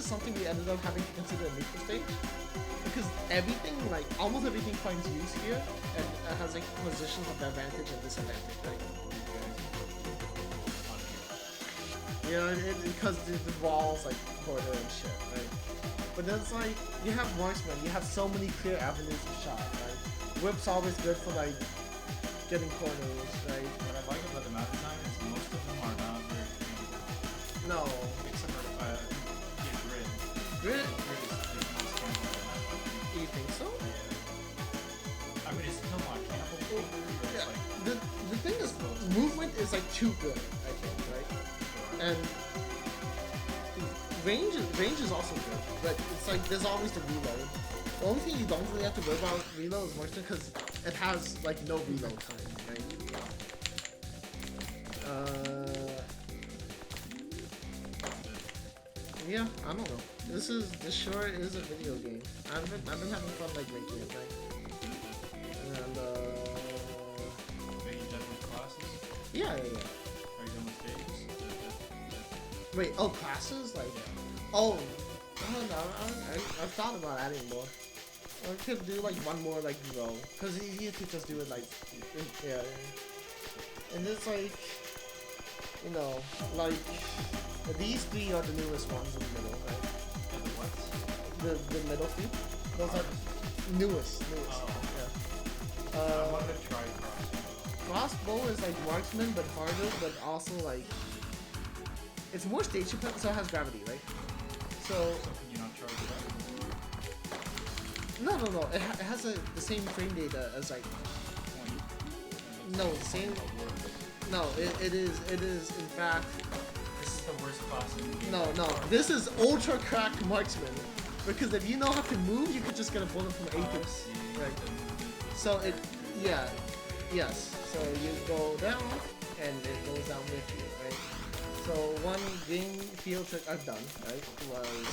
something we ended up having to consider a neutral stage. Because everything, like almost everything finds use here and has like positions of advantage and disadvantage, right? Yeah, because the walls like quarter and shit, right? But then it's like, you have marksman, you have so many clear avenues of shot, right? Whip's always good for like getting corners, right? What I like about the map design is most of them are not very campable. No. Except for Grid. Grid? Grid is the most campable map. You think so? Yeah. I mean, it's still not campable, but it's Yeah. like... The thing is, movement is like too good, I think, right? And range is also good, but it's like there's always the reload. The only thing you don't really have to worry about reload is marksman because it has like no reload time, right? Yeah, I don't know. This sure is a video game. I've been having fun like making it, right? And Are you done with classes? yeah. Are you done with stages? Wait, oh, classes? Like, oh, I don't know. I've thought about adding more. Or I could do like one more like row, cause it's easier to just do it like, yeah. And it's like, you know, like these three are the newest ones in the middle, right? And the what? the middle feet. Those are newest. Oh. Yeah. I wanted to try crossbow. Crossbow is like marksman, but harder, but also like it's more stage dependent, so it has gravity, right? So So can you not charge it up? no. It has the same frame data as like 20. no same. No, it is in fact. This is the worst class in the game. No. This is ultra cracked marksman, because if you know how to move, you could just get a bullet from A to See, right. So it yes. So you go down and it goes down with you, right? So one game field trick I've done, right, was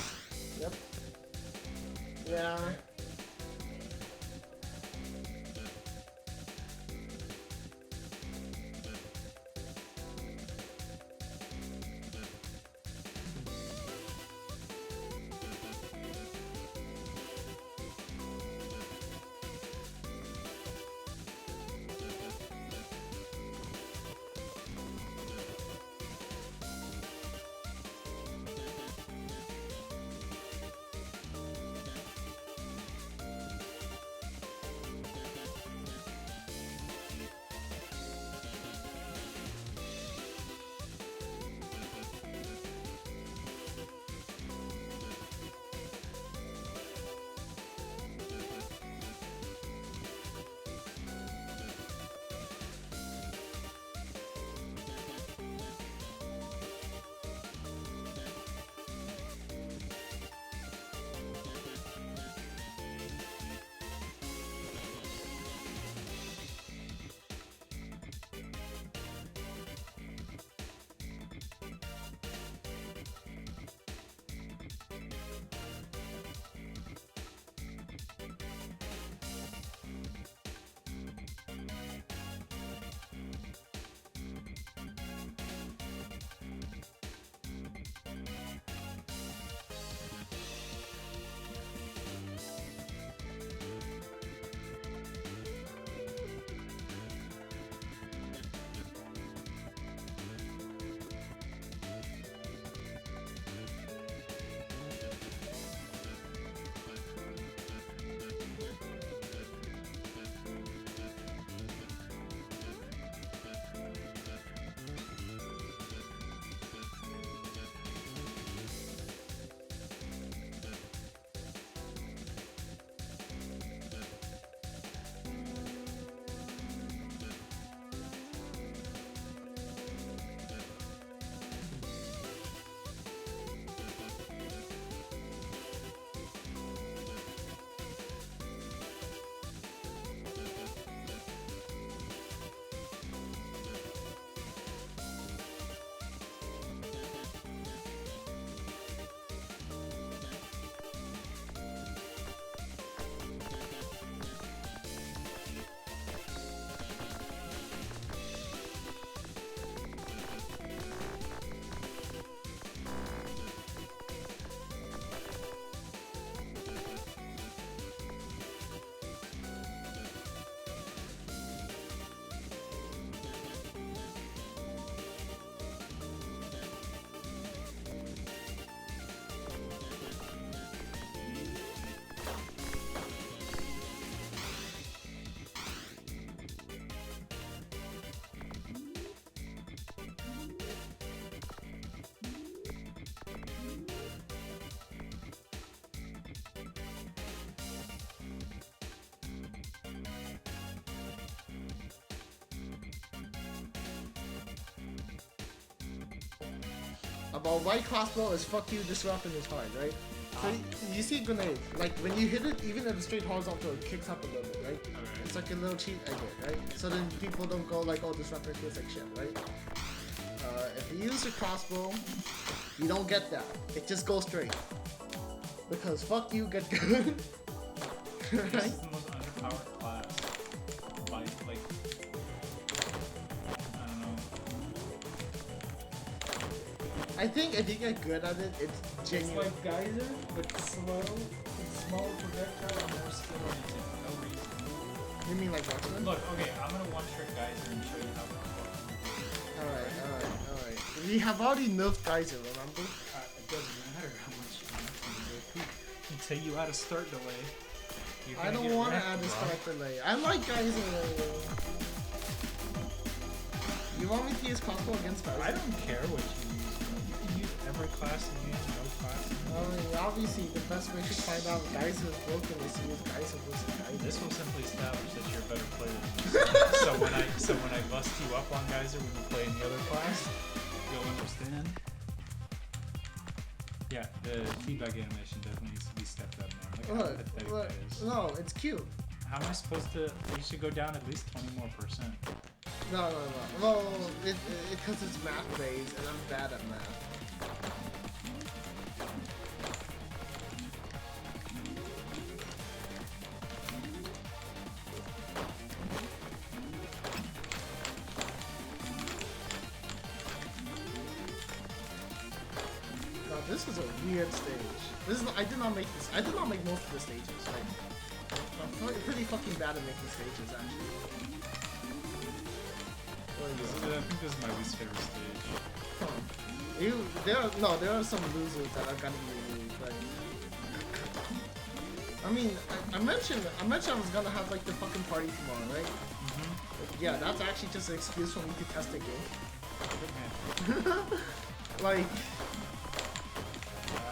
yeah. About white crossbow is fuck you, disrupting is hard, right? So you see grenade, like when you hit it, even at a straight horizontal, it kicks up a little bit, right? Okay. It's like a little cheat I get, right? So then people don't go like, oh, disruptor feels like shit, right? If you use a crossbow, you don't get that. It just goes straight. Because fuck you, get good. This Right? is the most underpowered class. By, like, I don't know. I think if you get good at it, it's It's genuine. like Geyser, but slow, and smaller projectile, and more skill. For no reason. You mean like marksman? Look, okay, I'm gonna one-trick Geyser and show you how to work. Alright. We have already nerfed Geyser, remember? It doesn't matter how much you know. tell you how to start delay. You're I gonna don't get want to wrecked, add a bro. start delay. I like Geyser. You want me to use crossbow against Geyser? I don't care what you use. Bro. You can use every class in the game, no class. Obviously, the best way to find out if Geyser is broken is to use Geyser versus Geyser. This will simply establish that you're a better player than me. So when I bust you up on Geyser when you play in the other class, you'll understand. Yeah, the feedback animation definitely needs to be stepped up, man. Look how pathetic Look, that is. no, it's cute. How am I supposed to? You should go down at least 20 more %. No. Well, because it's math based, and I'm bad at math. Now this is a weird stage. I did not make this. I did not make most of the stages. Like, I'm pretty fucking bad at making stages, actually. I think this is my least favorite stage. Huh. There are some losers that are gonna be removed. Like, I mean, I mentioned I was gonna have like the fucking party tomorrow, right? Like, yeah, that's actually just an excuse for me to test the game. Like,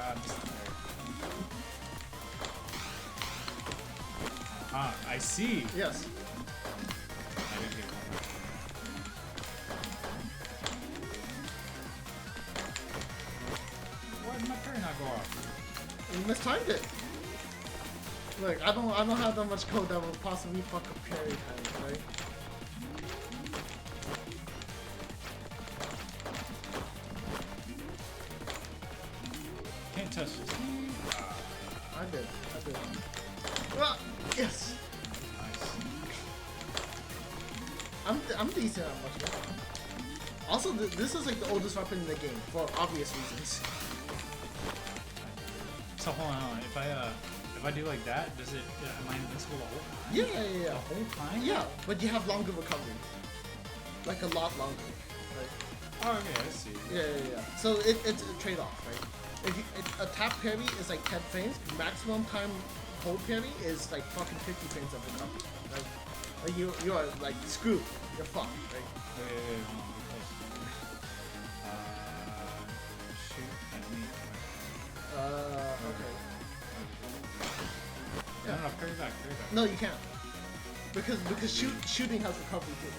I'm just tired. I see. yes. I didn't get one. Why did my parry not go off? You mistimed it. Look, I don't have that much code that will possibly fuck up parry time, right? Can't touch this. I did. Ah, yes. Nice. I'm decent at much better. Also, this is like the oldest weapon in the game for obvious reasons. So hold on. If I do like that, does it? Am I invincible the whole time? Yeah. The whole time? Yeah, but you have longer recovery. Like a lot longer. Right? Oh, okay, I see. Yeah. So it's a trade-off, right? A tap parry is like 10 frames, maximum time hold parry is like fucking 50 frames of recovery. Like you are like screwed. You're fucked, right? Wait, hold on, be close. Shoot at me. Okay. No, parry back. No, you can't. Because shooting has recovery too.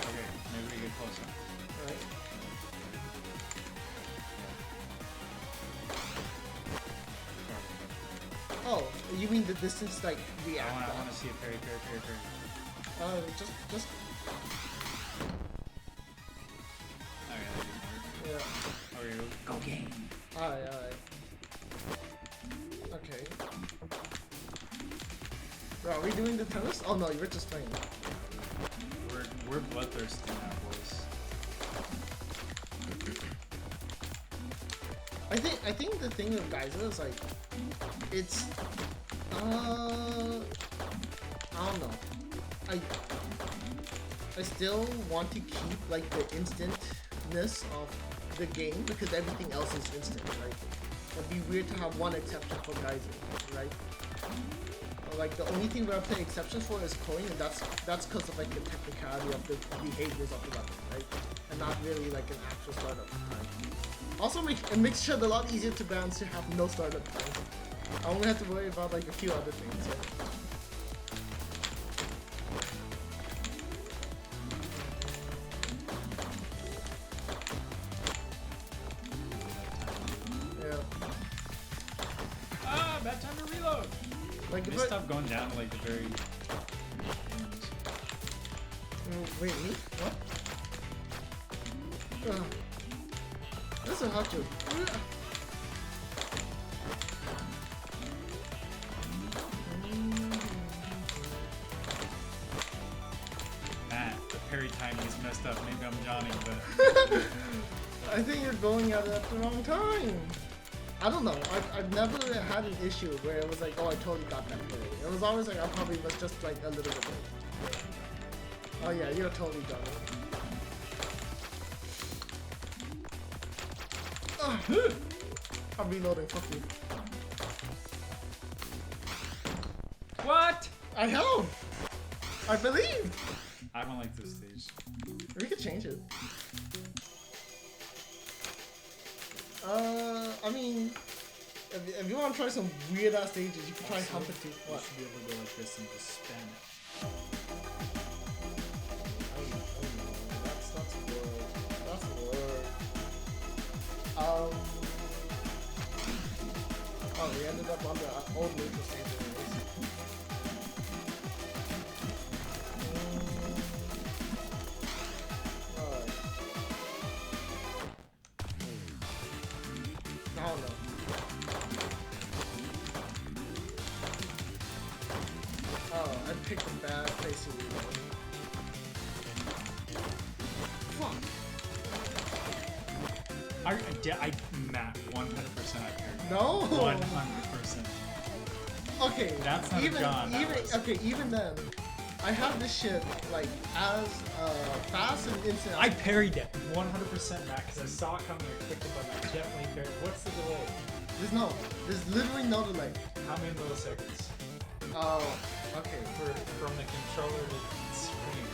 Okay, maybe we get closer. Right? Oh, you mean the distance like react? I want to see a parry. Just Okay, that didn't work. yeah. Okay, go game. Alright. Okay. Bro, are we doing the tennis? Oh no, you're just playing. We're bloodthirsty now, boys. I think the thing with Geyser is like it's I don't know. I still want to keep like the instantness of the game because everything else is instant, right? It'd be weird to have one exception for Geyser, right? Like the only thing we have to take exceptions for is coin, and that's because of like the technicality of the behaviors of the weapon, right? And not really like an actual startup time. Also, it makes it a lot easier to balance to have no startup time. I only have to worry about like a few other things. Right? Bad time to reload. Like They stopped going down to like the very end. Wait, me? What? That's a hot joke. Matt, the parry timing is messed up. Maybe I'm yawning, but I think you're going at it at the wrong time. I don't know. I've never had an issue where it was like, oh, I totally got that parry. It was always like, I probably was just like a little bit late. Oh yeah, you're totally done. I'm reloading. Fuck you. I help. I believe. I don't like this stage. We could change it. I mean, if you want to try some weird ass stages, you can try Also, Hump It. You should be able to go like this and just spam it. That's word. That's word. Oh, we ended up on the old neutral stage anyways. Alright. I don't know. Oh, I picked a bad place to reload. Fuck. Matt, 100% I parried. No. 100%. Okay. That's not even, gone. That Even was- okay. Even then, I have this shit like as fast and instant. I parried it 100% Matt because I saw it coming. I clicked the button. I definitely parried. What's the delay? There's literally no delay. How many milliseconds? Oh, okay. From the controller to the screen.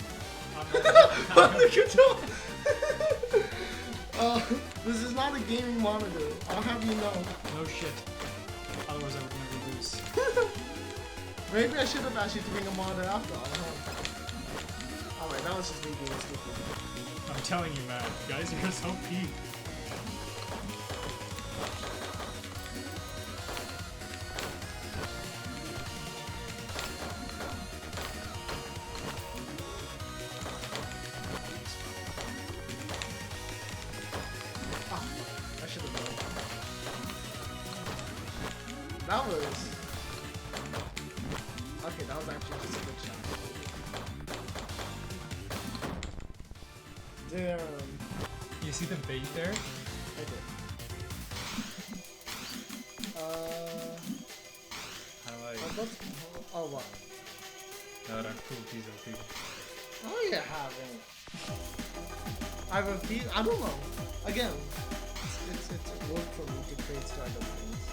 This is not a gaming monitor. I'll have you know. No shit. Otherwise I would never lose. Maybe I should have asked you to bring a monitor after all. Alright, that was just me being stupid. I'm telling you, Matt. Guys are just OP. I should have known. That was... Okay, that was actually just a good shot. Damn. You see the bait there? I did. How do I... Oh, what? No, that I'm cool, these OP. Oh, you haven't. I repeat, I don't know. Again, it's work for me to create startup things.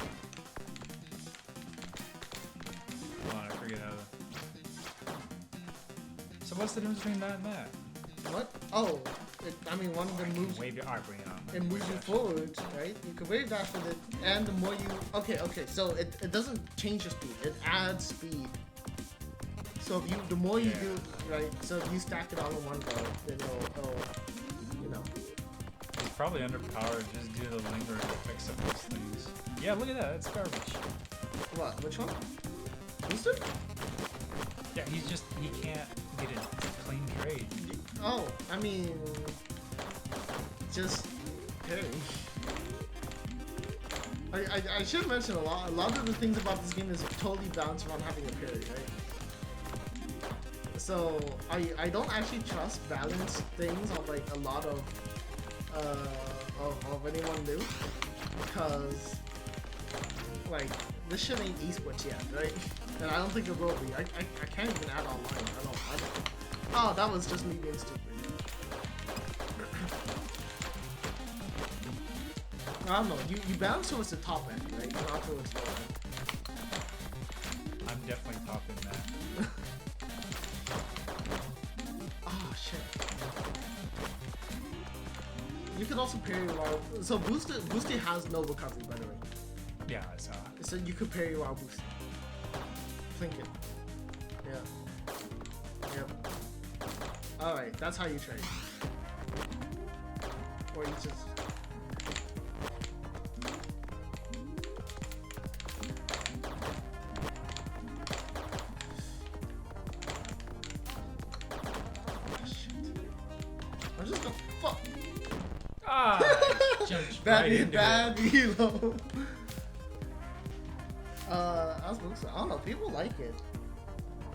Hold on, I forget how to... So what's the difference between that and that? What? Oh, I mean, one of them moves. Wave your... Alright, bring it on. It moves you forward, right? You can wave dash with it, and the more you... Okay, so it doesn't change your speed, it adds speed. So if you, the more you do, right? So if you stack it all in one go, then it'll you know. He's probably underpowered just due to the lingering effects of those things. Yeah, look at that, that's garbage. What? Which one? Booster? Yeah, he can't get a clean trade. Oh, I mean, just parry. I should mention a lot of the things about this game is totally balanced around having a parry, right? So I don't actually trust balanced things on like a lot of anyone new, because like this shit ain't esports yet, right? And I don't think it will be. I can't even add online. I don't. Oh, that was just me being stupid. I don't know. You balance towards the top end, right? Not towards the low end. I'm definitely topping that. Oh shit. You could also parry while so boosty has no recovery, by the way. Yeah, I saw. So you could parry while boosting. Plink it. Yeah. Yep. Alright, that's how you trade. Or you just I'm just gonna fuck. Ah! Jumped Bad, right into bad it. reload. I don't know. People like it.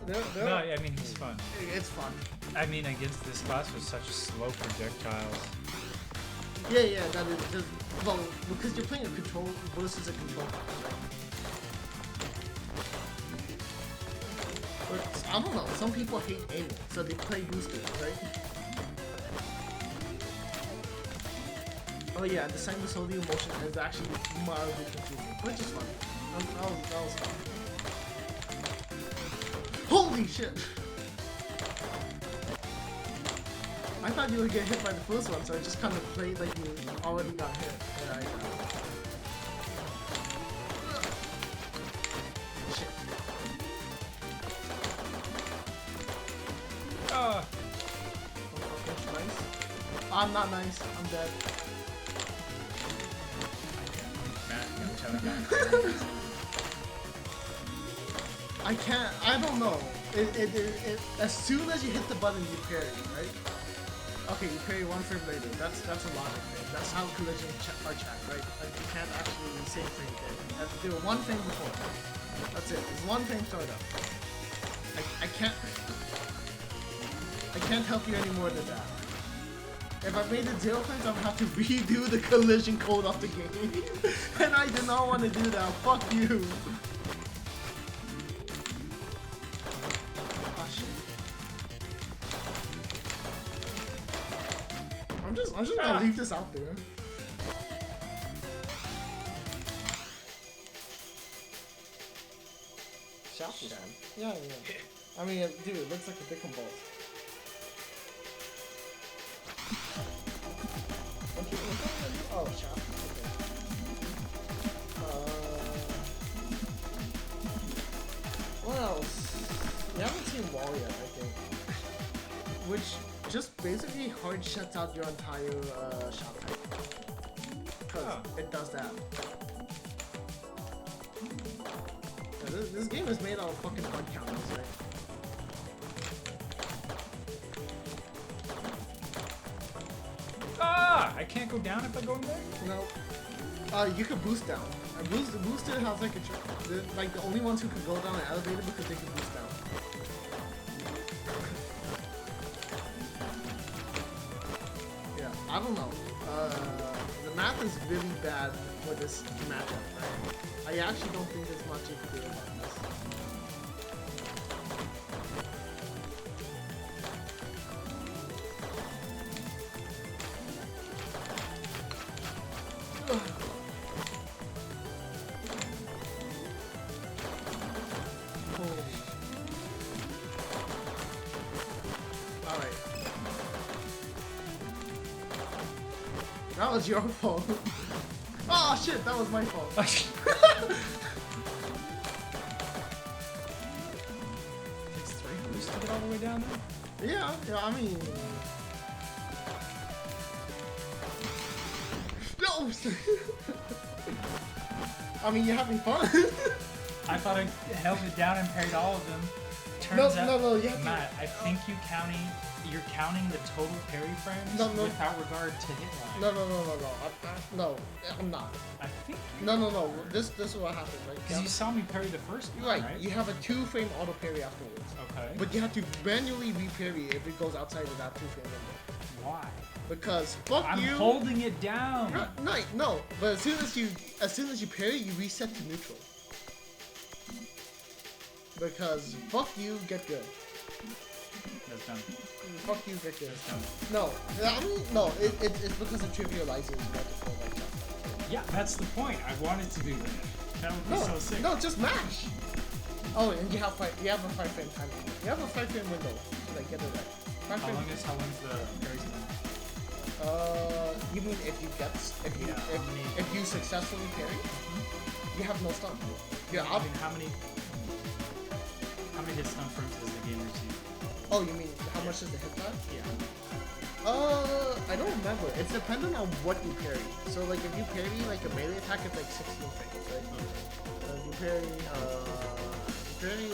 No, I mean he's fun. It's fun. I mean against this class with such slow projectiles. Yeah, that is just well because you're playing a control versus a control class, right? But I don't know. Some people hate aiming, so they play boosters, right? Oh yeah, the sinusoidal motion is actually mildly confusing, which is fun. That was fun. Holy Holy shit! I thought you would get hit by the first one, so I just kind of played like you already got hit. Yeah, I know. Shit. Okay, nice. I'm not nice. I'm dead. I can't. I don't know. As soon as you hit the button, you parry, right? Okay, you parry 1 frame later. That's a lot of things. That's how collisions are checked, right? Like you can't actually say frame there. You have to do it 1 frame before. That's it. It's 1 frame startup. I can't help you any more than that. If I made it 0 frames, I would have to redo the collision code of the game. And I did not want to do that. Fuck you. Oh shit. I'm just gonna leave this out there. Shafty. Yeah. I mean, dude, it looks like a dick and balls. Oh, shot. Okay. What else? We haven't seen Wall yet, I think. Which just basically hard shuts out your entire shot type. Because it does that. Yeah, this game is made out of fucking hard counters, right? I can't go down if I go in there? No. You can boost down. Booster has like like the only ones who can go down an elevator because they can boost down. Yeah, I don't know. The math is really bad for this matchup, right? I actually don't think there's much you can do about this. Alright. That was your fault. Oh shit, that was my fault. Takes 3 boosts to get all the way down there? Yeah, I mean... No! I mean, you're having fun. I thought I held it down and parried all of them. Turns out, no, you have to... Matt, I think you're counting the total parry frames without regard to hit line. No, I'm not. I think. No. This is what happened, right? Because you saw me parry the first one, right? You have a 2-frame auto parry afterwards. Okay. But you have to manually re-parry if it goes outside of that 2-frame window. Why? Because fuck I'm you. holding it down. No. But as soon as you parry, you reset to neutral. Because fuck you, get good. That's done. Fuck you, get good. That's done. No, it's because it trivializes multiple like that. Yeah, that's the point. I wanted to do that. That would be so sick. No, just mash. Oh, and you have a 5-frame time. You have a 5-frame window to like get it right. How long's the parry time? You mean if you successfully parry, you have no stun. Yeah, I mean, how many hit stun frames does the game receive? Oh, you mean how much is the hit time? Yeah. I don't remember. It's dependent on what you parry. So like if you parry like a melee attack, it's like 16 frames, right? If you parry, I mean,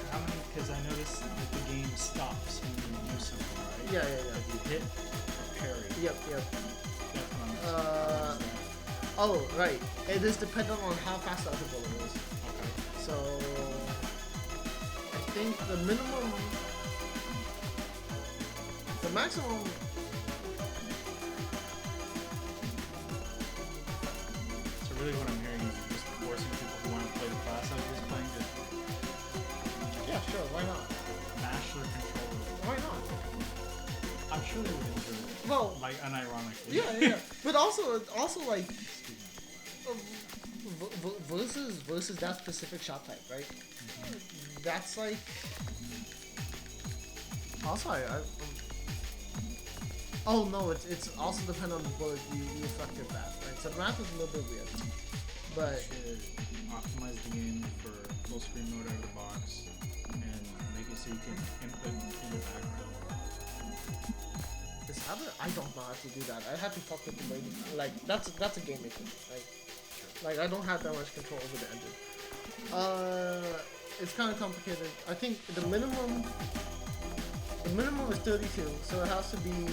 how many? Because I noticed that the game stops when you do something, right? Yeah. If you hit or parry. Yep. That's what I'm Oh, right. It is dependent on how fast the other bullet is. Okay. So, I think the maximum... So really what I'm hearing is you're just forcing people who want to play the class I was just playing to... Yeah, sure, why not? Mash their controller. Why not? I'm sure they would enjoy it. Well... Like, unironically. Yeah. But also like... versus that specific shot type, right? That's like. Also, oh no, it's also dependent on the bullet you effective at, right? So the math is a little bit weird, but should optimize the game for full screen mode out of the box and make it so you can input in the background. is how I don't know how to do that. I have to talk with the lady. Like that's a game making, right? Like I don't have that much control over the engine. It's kind of complicated. I think the minimum is 32, so it has to be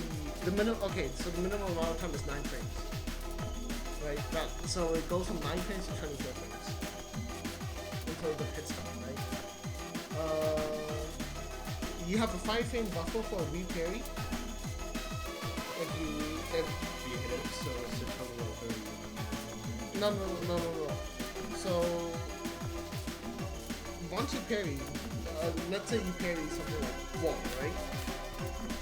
the minimum. Okay, so the minimum amount of time is 9 frames, right? So it goes from 9 frames to 24 frames until the pit stop, right? You have a 5-frame buffer for a re-parry. If you You hit it, so it's a total of 31. no. So once you parry, let's say you parry something like wall, right?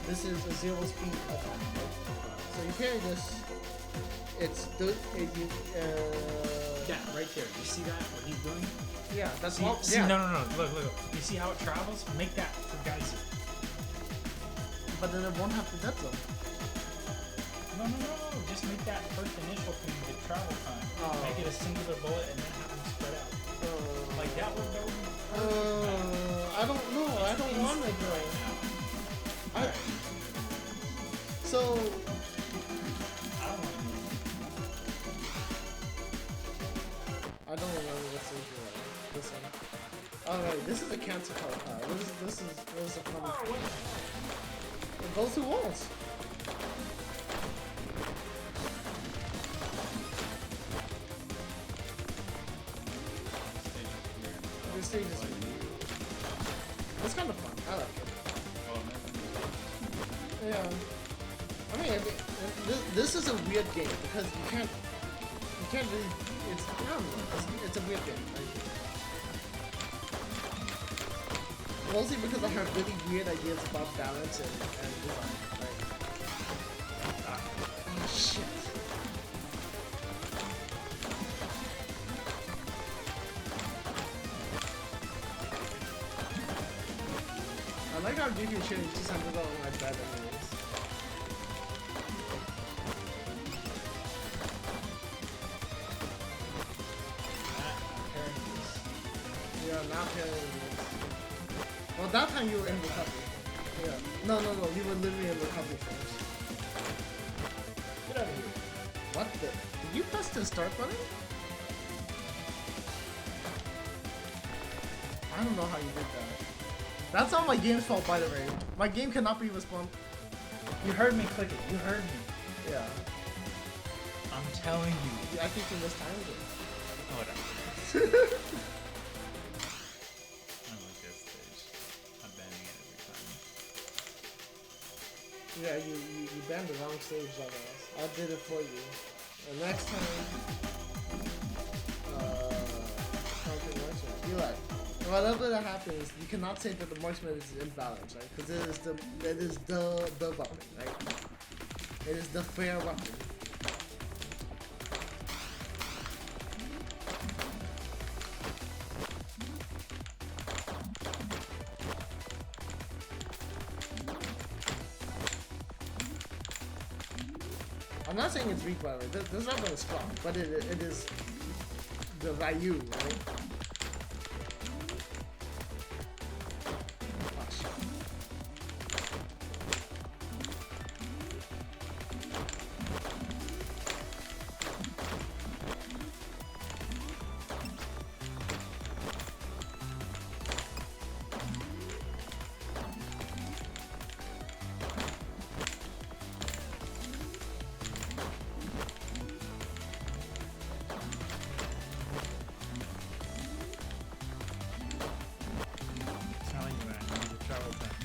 This is a 0 speed attack, right? So you parry this, Yeah, right there. You see that? What he's doing? yeah, that's See, all. see, Yeah, no. Look. You see how it travels? Make that for Geyser. but then it won't have the dead zone. No. Just make that first initial thing the travel time. Oh. Make it a singular bullet and then have them spread out. Like that would go. I don't know. I don't want to do it. So I don't want to do I don't remember what's in here. This one. Alright, this is a cancer card. This is a fun. It goes through walls. This stage is it's kind of fun. I like it. Yeah. I mean, this is a weird game because you can't really. It's I don't know. It's a weird game. Right? Mostly because I have really weird ideas about balance and design. Right? Oh shit. I like how deep you're shooting 600 on my bed anyways. Yeah, not parrying this. Well, that time you were in recovery. Yeah. No, you were literally in recovery first. Get out of here. What the? Did you press the start button? I don't know how you did that. That's not my game's fault, by the way. My game cannot be respawned. You heard me click it. You heard me. Yeah. I'm telling you. I think you mistimed it. Whatever. I like this stage. I'm banning it every time. Yeah, you banned the wrong stage, dumbass. I did it for you. And next time, something marksman. Be like, whatever that happens, you cannot say that the marksman is imbalanced, right? Because it is the weapon, right? It is the fair weapon. I'm not saying it's weak, by the way. This weapon is strong, but it is the Ryu, right? Oh, shit. Telling you, man. You need to travel time.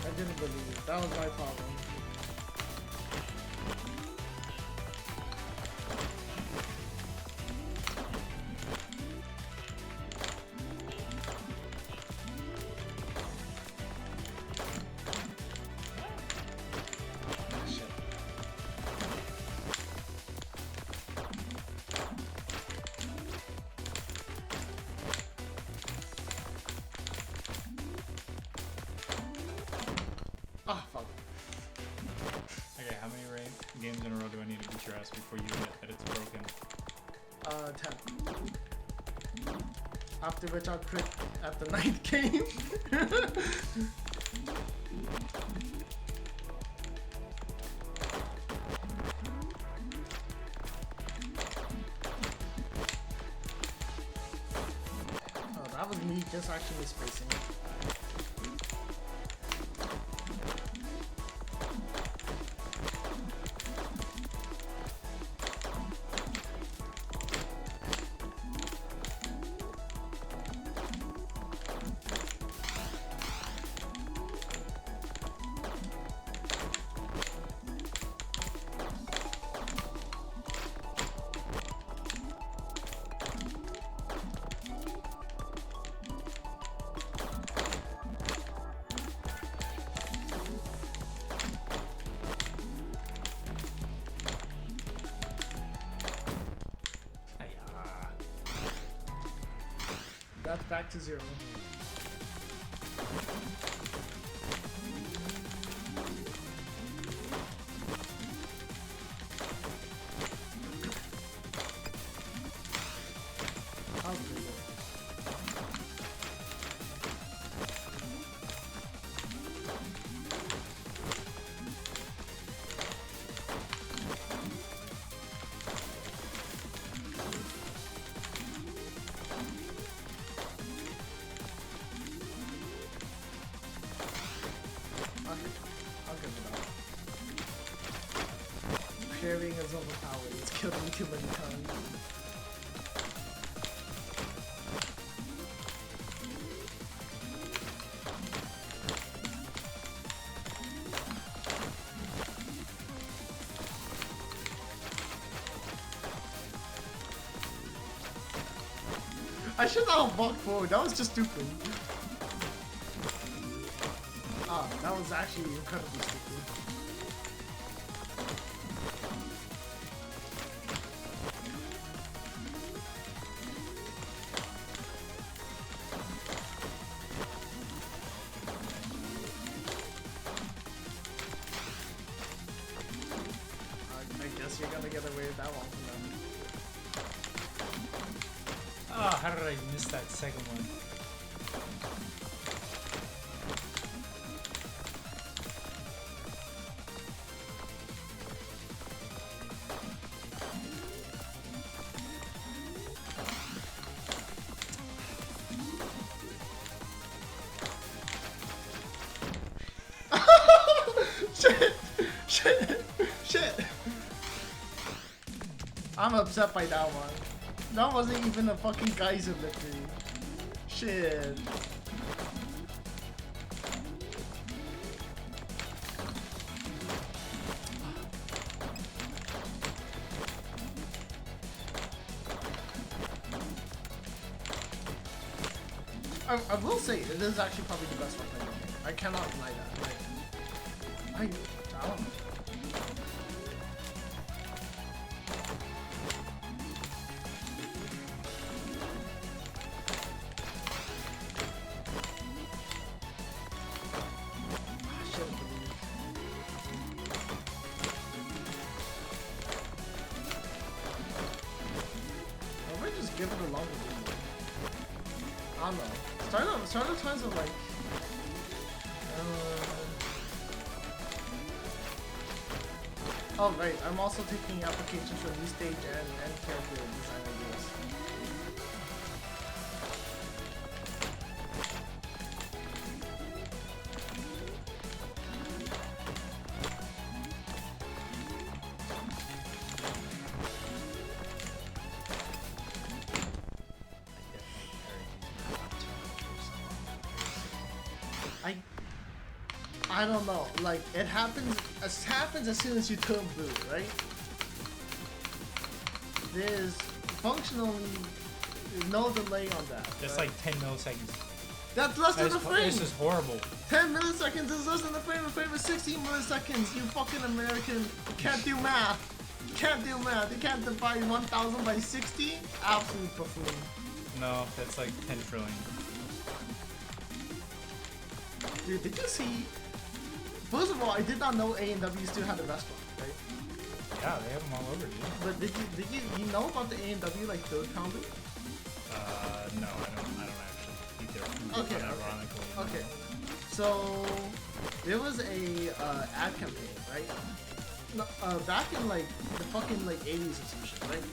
I didn't believe it. That was my problem. games in a row do I need to beat your ass before you admit that it's broken? 10. After which I'll crit at the 9th game. Oh, that was me just actually spacing it. That's back to 0. How's it going? I'll give it up. Parrying is overpowered. It's killed me too many times. I should not have walked forward. That was just stupid. Ah, that was actually incredibly stupid. I guess you're gonna get away with that one from them. Oh, how did I miss that second one? Shit! I'm upset by that one. That wasn't even a fucking geyser victory. Shit. I will say, it is actually probably the best one I've ever made. I cannot deny that. I don't know. Give it a longer video. I don't know. Start of times of like. Oh right, I'm also taking applications for new stage and character design ideas. I don't know. Like it happens as soon as you turn blue, right? There's functionally no delay on that. That's right? like 10 milliseconds. That's less than a frame. This is horrible. 10 milliseconds is less than a frame. A frame is 16 milliseconds. You fucking American can't do math. Can't do math. You can't divide 1,000 by 60. Absolute buffoon. No, that's like 10 trillion. Dude, did you see? First of all, I did not know A&W still had a restaurant, right? Yeah, they have them all over, dude. But did you know about the A&W like third pounder? No, I don't actually eat their food. Okay, Unironically. Okay. So there was a ad campaign, right? No, back in like the fucking like 80s or some shit, right?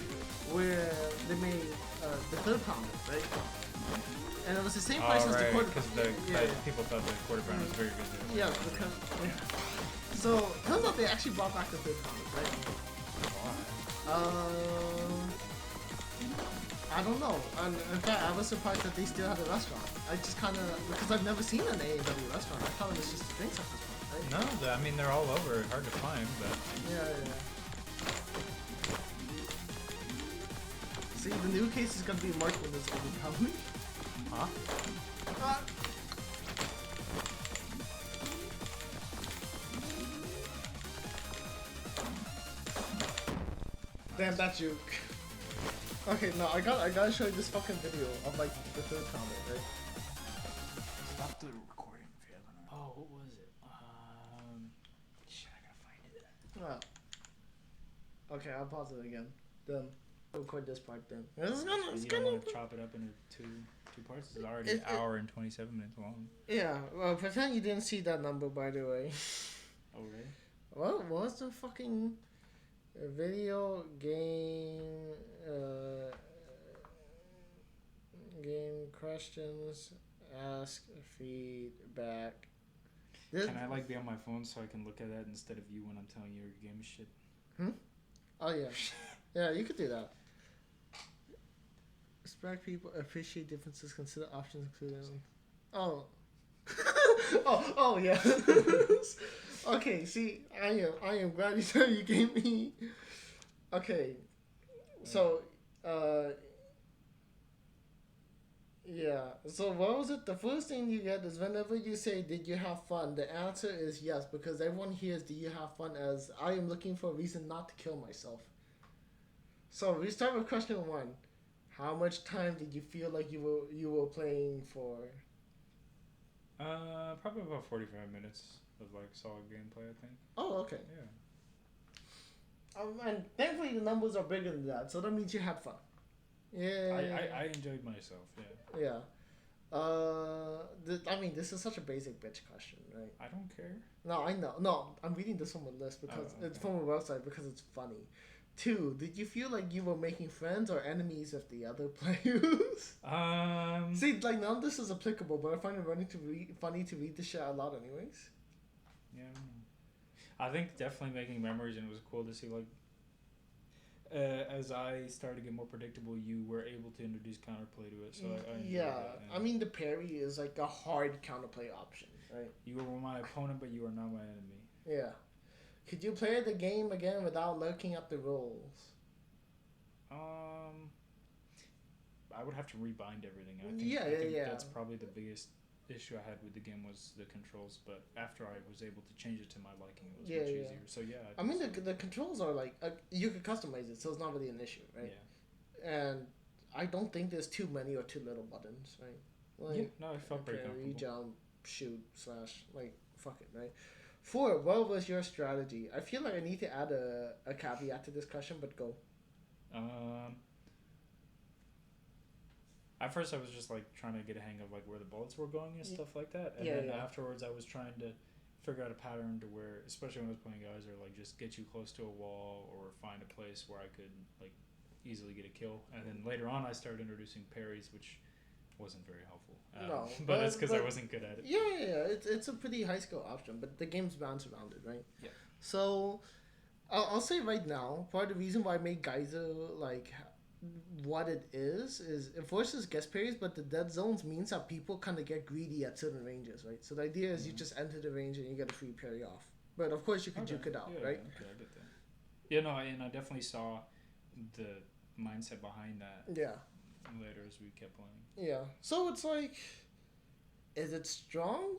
Where they made the third pounder, right? And it was the same price as the quarter. Because people thought the quarter pounder was very good. Yeah, because so turns out they actually brought back the third pounder, right? I don't know. And in fact, I was surprised that they still had a restaurant. I just kind of, because I've never seen an A&W restaurant. I thought it was just a drinks at this point, right? No, I mean they're all over. Hard to find, but Yeah. See, the new case is gonna be marked with this one, probably. huh? Damn, that juke. Okay, no, I gotta show you this fucking video of like the third comment, right? Stop the recording if you haven't. Oh, what was it? Shit, I gotta find it. Okay, I'll pause it again. Then I'll record this part then. You don't want to chop it up into two parts. It's already an hour and 27 minutes long. Yeah, well, pretend you didn't see that number, by the way. Oh, really? What was the fucking video game game questions, ask, feedback? Can I like be on my phone so I can look at that instead of you when I'm telling you your game shit? Oh yeah, yeah, you could do that. Respect people, appreciate differences, consider options including. Oh. oh yeah. Okay, see, I am glad you gave me. Okay, so yeah. So what was it? The first thing you get is whenever you say, "Did you have fun?" The answer is yes, because everyone hears "Do you have fun?" as I am looking for a reason not to kill myself. So we start with question 1. How much time did you feel like you were playing for? Probably about 45 minutes of like solid gameplay, I think. Oh, okay. Yeah. And thankfully the numbers are bigger than that, so that means you had fun. Yeah. I enjoyed myself. Yeah. Yeah. I mean, this is such a basic bitch question, right? I don't care. No, I know. No, I'm reading this from a list because it's from a website because it's funny. 2, did you feel like you were making friends or enemies with the other players? See, like none of this is applicable, but I find it funny to read this shit out loud anyways. Yeah. I think definitely making memories, and it was cool to see like as I started to get more predictable, you were able to introduce counterplay to it. So I enjoyed that, I mean the parry is like a hard counterplay option, right? You were my opponent, but you are not my enemy. Yeah. Could you play the game again without looking at the rules? I would have to rebind everything. I think that's probably the biggest issue I had with the game was the controls, but after I was able to change it to my liking, it was much easier. So yeah. I mean the controls are like you could customize it, so it's not really an issue, right? Yeah. And I don't think there's too many or too little buttons, right? Like, no, I felt pretty comfortable. You jump, shoot, slash, like fuck it, right? 4, what was your strategy? I feel like I need to add a caveat to this question, but go. At first I was just like trying to get a hang of like where the bullets were going and stuff like that, and then afterwards I was trying to figure out a pattern to where, especially when I was playing guys, or like just get you close to a wall or find a place where I could like easily get a kill. And then later on I started introducing parries, which wasn't very helpful. But it's because I wasn't good at it. Yeah. It's a pretty high skill option, but the game's bounce around it, right? Yeah. So I'll say right now, part of the reason why I made Geyser like what it is it forces guest parries, but the dead zones means that people kind of get greedy at certain ranges, right? So the idea is you just enter the range and you get a free parry off. But of course you can juke it out, right? Okay, I get that. Yeah, no, and I definitely saw the mindset behind that. Yeah. Later as we kept playing. Yeah. So it's like, is it strong?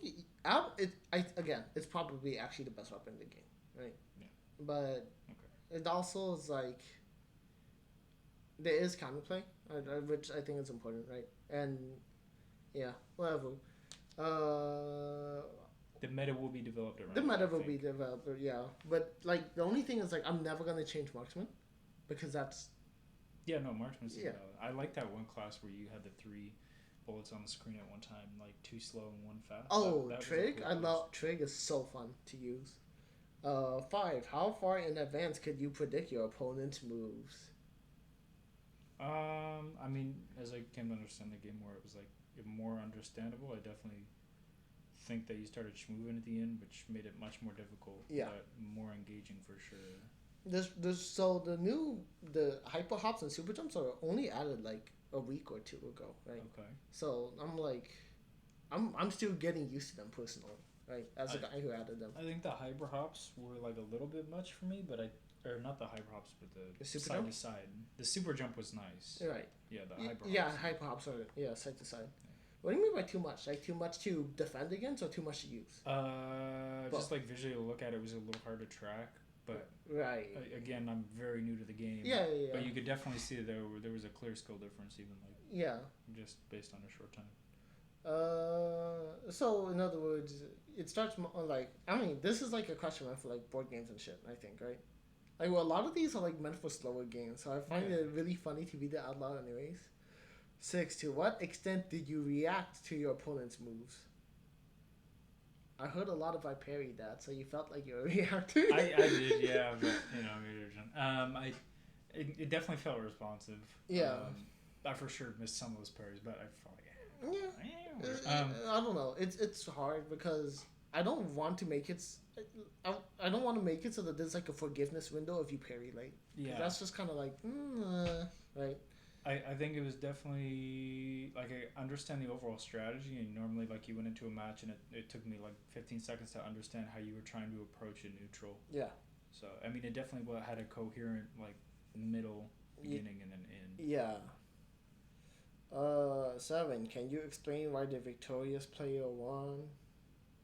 It's probably actually the best weapon in the game, right? Yeah. But it also is like, there is counterplay, which I think is important, right? And yeah, whatever. The meta will be developed around. The meta will be developed, yeah. But like the only thing is like I'm never gonna change marksman, because that's. Yeah, no, marksman's Yeah. I like that one class where you had the 3 bullets on the screen at one time, like 2 slow and 1 fast. Oh, that Trig! cool I class. love Trig. Is so fun to use. 5. How far in advance could you predict your opponent's moves? I mean, as I came to understand the game more, it was like more understandable. I definitely think that you started schmoving at the end, which made it much more difficult. Yeah. But more engaging for sure. So the hyper hops and super jumps are only added like a week or 2 ago, right? Okay. So I'm still getting used to them personally, right? As a guy who added them. I think the hyper hops were like a little bit much for me, but or not the hyper hops, but the super side jump? to side. The super jump was nice. Right. Yeah, the hyper hops. Yeah, hyper hops are side to side. What do you mean by too much? Like too much to defend against, or too much to use? Just like visually to look at it was a little hard to track, but right. Again, I'm very new to the game. Yeah. But you could definitely see there was a clear skill difference, even like just based on a short time. So in other words, it starts like, I mean, this is like a question meant for like board games and shit, I think, right? Like, well, a lot of these are like meant for slower games, so I find it really funny to be the outlaw anyways. 6. To what extent did you react to your opponent's moves? I heard a lot of I parried that, so you felt like you were reacting. I did, yeah, but it definitely felt responsive. Yeah. I for sure missed some of those parries, but I felt like I don't know. It's hard because I don't want to make it. I don't want to make it so that there's like a forgiveness window if you parry late. Yeah. That's just kind of like right. I think it was definitely like I understand the overall strategy, and normally like you went into a match and it took me like 15 seconds to understand how you were trying to approach a neutral. Yeah. So I mean, it definitely had a coherent like middle, beginning, and an end. Yeah. 7. Can you explain why the victorious player won?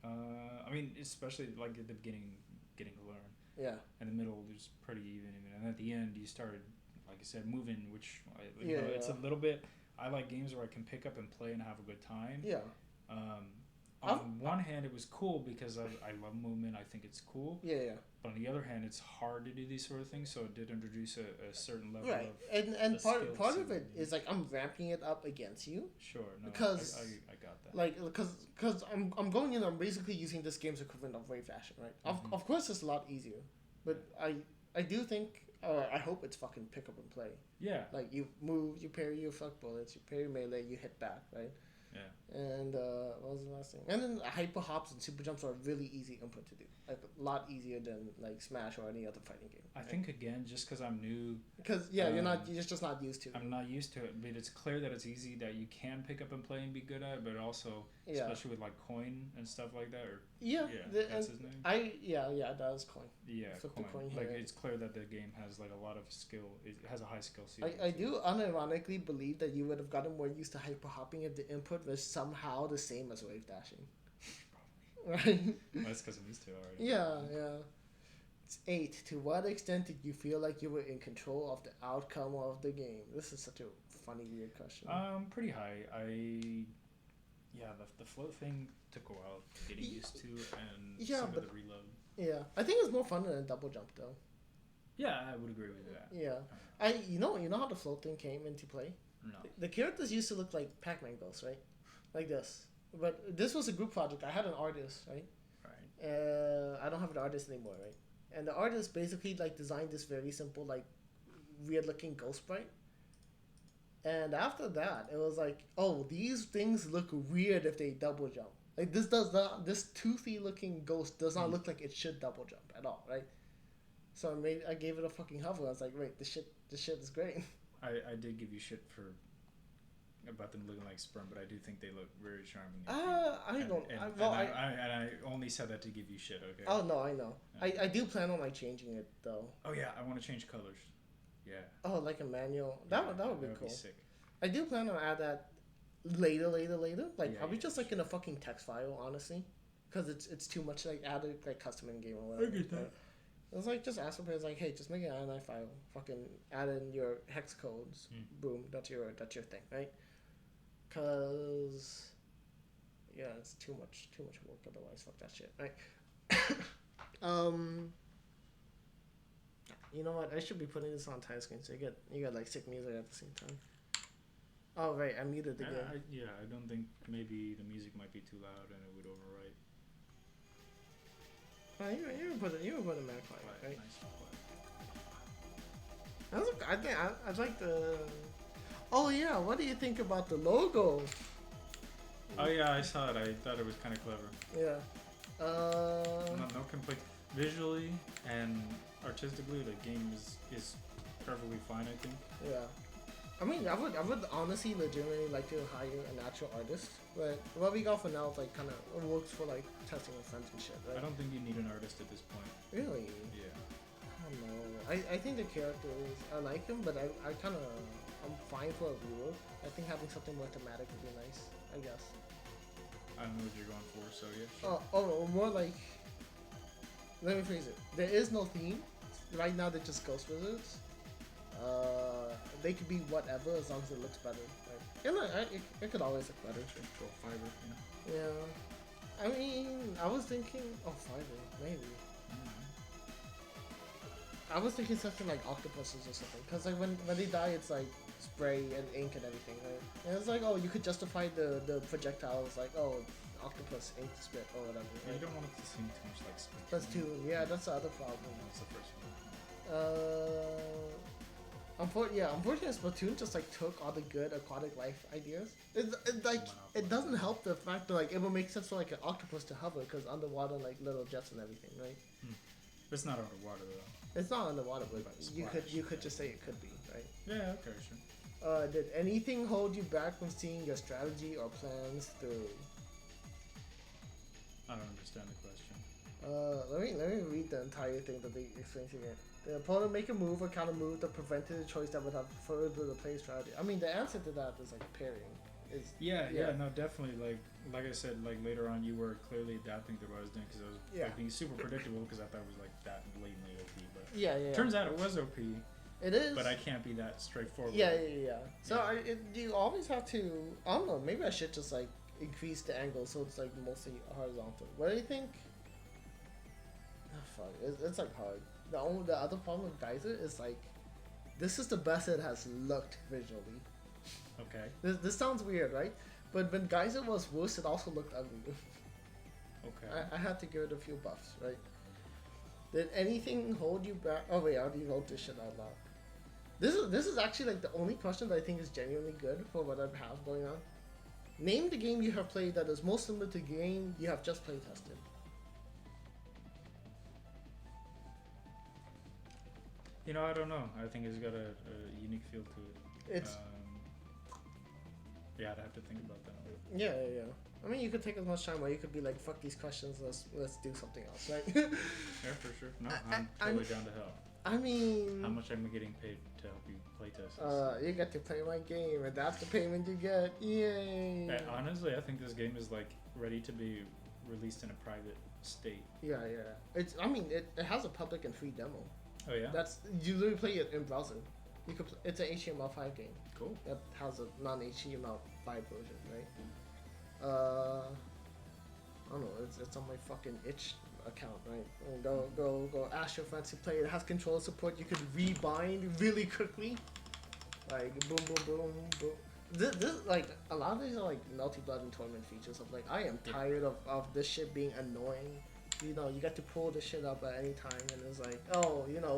I mean, especially like at the beginning, getting to learn. Yeah. In the middle, it was pretty even, and at the end, you started, like I said, moving, which you know, it's a little bit. I like games where I can pick up and play and have a good time. Yeah. On one hand, it was cool because I love movement. I think it's cool. Yeah. But on the other hand, it's hard to do these sort of things, so it did introduce a certain level right. of and part of it is like I'm ramping it up against you. Sure. No. Because I got that. Like because I'm going in. I'm basically using this game's equivalent of wave fashion, right? Mm-hmm. Of course, it's a lot easier, but I do think. I hope it's fucking pick up and play. Yeah. Like you move, you parry, you fuck bullets, you parry melee, you hit back, right? Yeah. And what was the last thing? And then hyper hops and super jumps are really easy input to do. Like a lot easier than like Smash or any other fighting game. I think again, just because I'm new. Because you're just not used to it. I'm not used to it, but it's clear that it's easy that you can pick up and play and be good at it, but also especially with like coin and stuff like that. Or that's his name. That was coin. Yeah, Flip coin. the coin Like here. it's clear that the game has like a lot of skill. It has a high skill ceiling. I do unironically believe that you would have gotten more used to hyper hopping if the input was somehow the same as wave dashing. Right? Well, that's because I'm used to it already. Yeah. It's 8. To what extent did you feel like you were in control of the outcome of the game? This is such a funny, weird question. Pretty high. The float thing took a while getting used to, and some of the reload. Yeah, I think it's more fun than a double jump though. Yeah, I would agree with that. Yeah, you know how the float thing came into play? No. The characters used to look like Pac-Man ghosts, right? Like this. But this was a group project. I had an artist, right? Right. I don't have an artist anymore, right? And the artist basically like designed this very simple, like weird-looking ghost sprite. And after that, it was like, oh, these things look weird if they double jump. Like this toothy-looking ghost does not look like it should double jump at all, right? So I gave it a fucking hover. I was like, wait, this shit is great. I did give you shit about them looking like sperm, but I do think they look very charming. I only said that to give you shit. Okay. Oh no, I know. Yeah. I do plan on like changing it though. Oh yeah, I want to change colors. Yeah. Oh, like a manual. That would be cool. Be sick. I do plan on add that later. Like probably just like in a fucking text file, honestly, because it's too much like added like custom in game or whatever. I get that. It was like just ask for players like, hey, just make an INI file. Fucking add in your hex codes. Boom, that's your thing, right? Cause Yeah, it's too much work otherwise. Fuck that shit. Right. You know what? I should be putting this on tie screen so you get like sick music at the same time. Oh right, I muted the game. I don't think maybe the music might be too loud and it would overwrite. You can put it man quiet, right? Nice and quiet. I think I'd like the. Oh yeah, what do you think about the logo? Oh yeah, I saw it. I thought it was kind of clever. Yeah. No complaint. Visually and artistically, the game is perfectly fine. I think. Yeah. I mean, I would honestly legitimately like to hire an actual artist, but what we got for now is like kind of works for like testing with friends and shit, right? I don't think you need an artist at this point. Really? Yeah. I don't know. I think the characters, I like them, but I kind of, I'm fine for a viewer. I think having something more thematic would be nice, I guess. I don't know what you're going for, so yeah. Sure. Oh, more like, let me phrase it. There is no theme. Right now they're just ghost wizards. They could be whatever as long as it looks better. Like, it could always look better. Or fiber, you know? Yeah. I mean, I was thinking, fiber, maybe. I was thinking something like octopuses or something, because like when they die, it's like spray and ink and everything, right? And it's like, you could justify the projectiles, like, octopus ink spit or whatever. Yeah, right? you don't want it to seem too much like spit. That's too, yeah, that's the other problem. That's the first one. Unfortunately, Splatoon just like took all the good aquatic life ideas. It doesn't help the fact that like it would make sense for like an octopus to hover because underwater like little jets and everything, right? It's not underwater though. It's not underwater, but Splash, you could just say it could be, right? Yeah, okay, sure. Did anything hold you back from seeing your strategy or plans through? I don't understand the question. Let me read the entire thing that they explained to you. The opponent make a move or counter move that prevented a choice that would have furthered the player's strategy. I mean, the answer to that is like parrying. Yeah, no, definitely. Like I said, like later on, you were clearly adapting to what I was doing because I was like, being super predictable because I thought it was like that blatantly OP. But yeah. Turns out it was OP. It is. But I can't be that straightforward. Yeah. So you always have to. I don't know. Maybe I should just like increase the angle so it's like mostly horizontal. What do you think? Oh, fuck. It's like hard. The other problem with Geyser is like, this is the best it has looked visually. Okay. This sounds weird, right? But when Geyser was worse, it also looked ugly. Okay. I had to give it a few buffs, right? Did anything hold you back? Oh wait, I already wrote this shit out loud. This is actually like the only question that I think is genuinely good for what I have going on. Name the game you have played that is most similar to the game you have just play tested. You know, I don't know. I think it's got a unique feel to it. It's I'd have to think about that. yeah. I mean, you could take as much time, or you could be like, "Fuck these questions. Let's do something else," right? Yeah, for sure. No, I'm totally down to help. I mean, how much am I getting paid to help you playtest this? You get to play my game, and that's the payment you get. Yay! Honestly, I think this game is like ready to be released in a private state. Yeah. It's. I mean, it has a public and free demo. Oh yeah. That's you literally play it in browser. You could. It's an HTML5 game. Cool. That has a non-HTML5 version, right? I don't know. It's on my fucking itch account, right? And go ask your friends to play. It has controller support. You could rebind really quickly. Like boom. This like a lot of these are like multi-blood and tournament features of like I am tired of this shit being annoying. You know, you get to pull the shit up at any time, and it's like,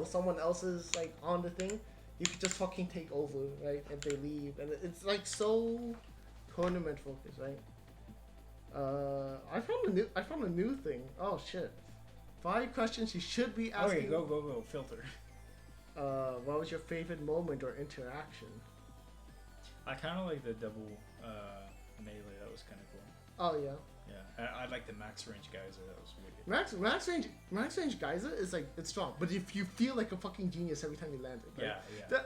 someone else is like on the thing. You could just fucking take over, right? If they leave, and it's like so tournament focused, right? I found a new thing. Oh shit! 5 questions you should be asking. Okay, go. Filter. What was your favorite moment or interaction? I kind of like the double melee. That was kind of cool. Oh yeah. Yeah, I like the max range geyser. That was weird. Max range geyser is like it's strong, but if you feel like a fucking genius every time you land it. Right? Yeah.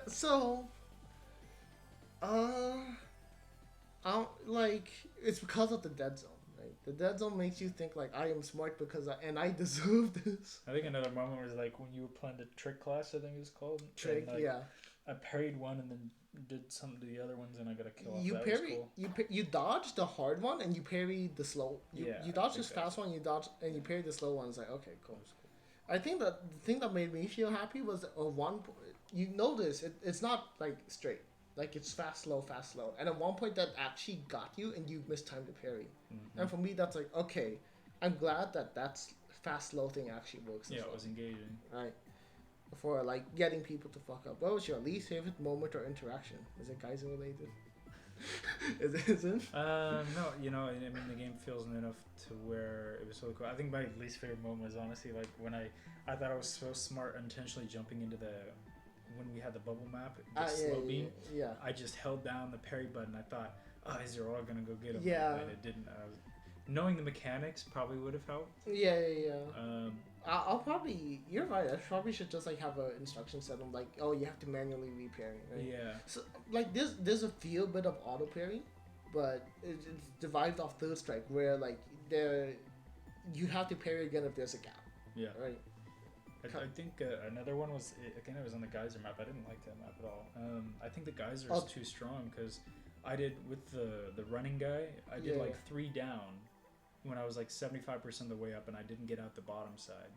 It's because of the dead zone, right? The dead zone makes you think like I am smart because I deserve this. I think another moment was like when you were playing the trick class. I think it was called. Trick, and, yeah. I parried one and then did some of the other ones and I got a kill off. You That parry, was cool. you dodge the hard one and you parry the slow. You dodge this fast one, you dodge and you parry the slow one. It's like okay, cool. I think that the thing that made me feel happy was you notice it's not like straight, like it's fast slow, and at one point that actually got you and you mistimed the parry. Mm-hmm. And for me that's like okay, I'm glad that that's fast slow thing actually works. Yeah, it was engaging. Right. For like getting people to fuck up. What was your least favorite moment or interaction? Is it Geyser related? Is it? No, you know, I mean the game feels enough to where it was so cool. I think my least favorite moment was honestly like when I thought I was so smart intentionally jumping into when we had the bubble map, the slow beam. Yeah. I just held down the parry button. I thought, oh, is they're all gonna go get him? Yeah. And it didn't. Knowing the mechanics probably would have helped. Yeah. I'll probably. You're right. I probably should just like have an instruction set on like, oh, you have to manually re-parry. Right? Yeah. So like there's a feel bit of auto parry, but it's derived off third strike where like you have to parry again if there's a gap. Yeah. Right. I think another one was again it was on the geyser map. I didn't like that map at all. I think the geyser is too strong because I did with the running guy. I did like 3 down when I was like 75% of the way up, and I didn't get out the bottom side,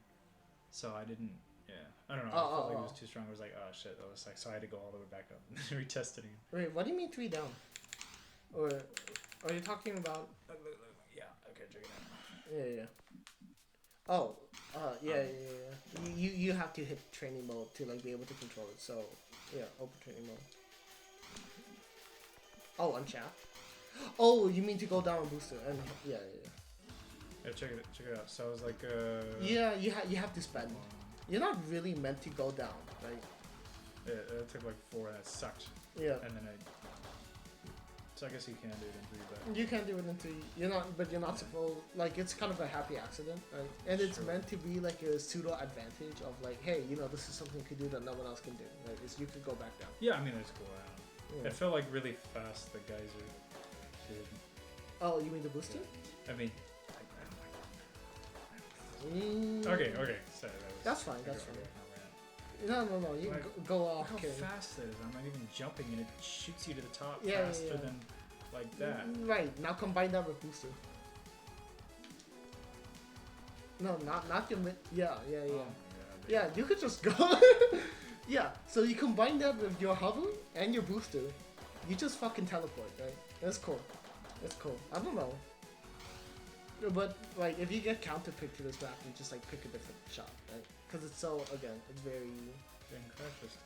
so I didn't. Yeah, I don't know. I felt like it was too strong. I was like, oh shit, that was like so I had to go all the way back up and retest it again. Wait, what do you mean 3 down? Or are you talking about? Yeah. Okay, check it out. Yeah. Oh, yeah. You have to hit training mode to like be able to control it. So, yeah, open training mode. Oh, unchat. Oh, you mean to go down and boost it? And yeah. Yeah, check it out. So I was like, yeah, you have to spend. You're not really meant to go down, right? Yeah, it took like 4 and that sucked. Yeah. And then so I guess you can do it in 3, but you can do it in 3. You're not supposed. Like it's kind of a happy accident, right? And it's meant to be like a pseudo advantage of like, hey, you know, this is something you could do that no one else can do. Right? Is you could go back down. Yeah, I mean it's cool. I don't know. It felt like really fast. The geyser. Oh, you mean the boosting? I mean. Mm. Okay. Sorry, that's fine. No. You like, go off. How fast it is! I'm not even jumping, and it shoots you to the top faster than like that. Right now, combine that with booster. No, not your mid. Yeah. Oh Yeah, you could just go. Yeah, so you combine that with your hover and your booster. You just fucking teleport, right? That's cool. I don't know. But, like, if you get counter-picked to this map, you just, like, pick a different shot, right? Because it's so, again, it's very... Didn't crash this time.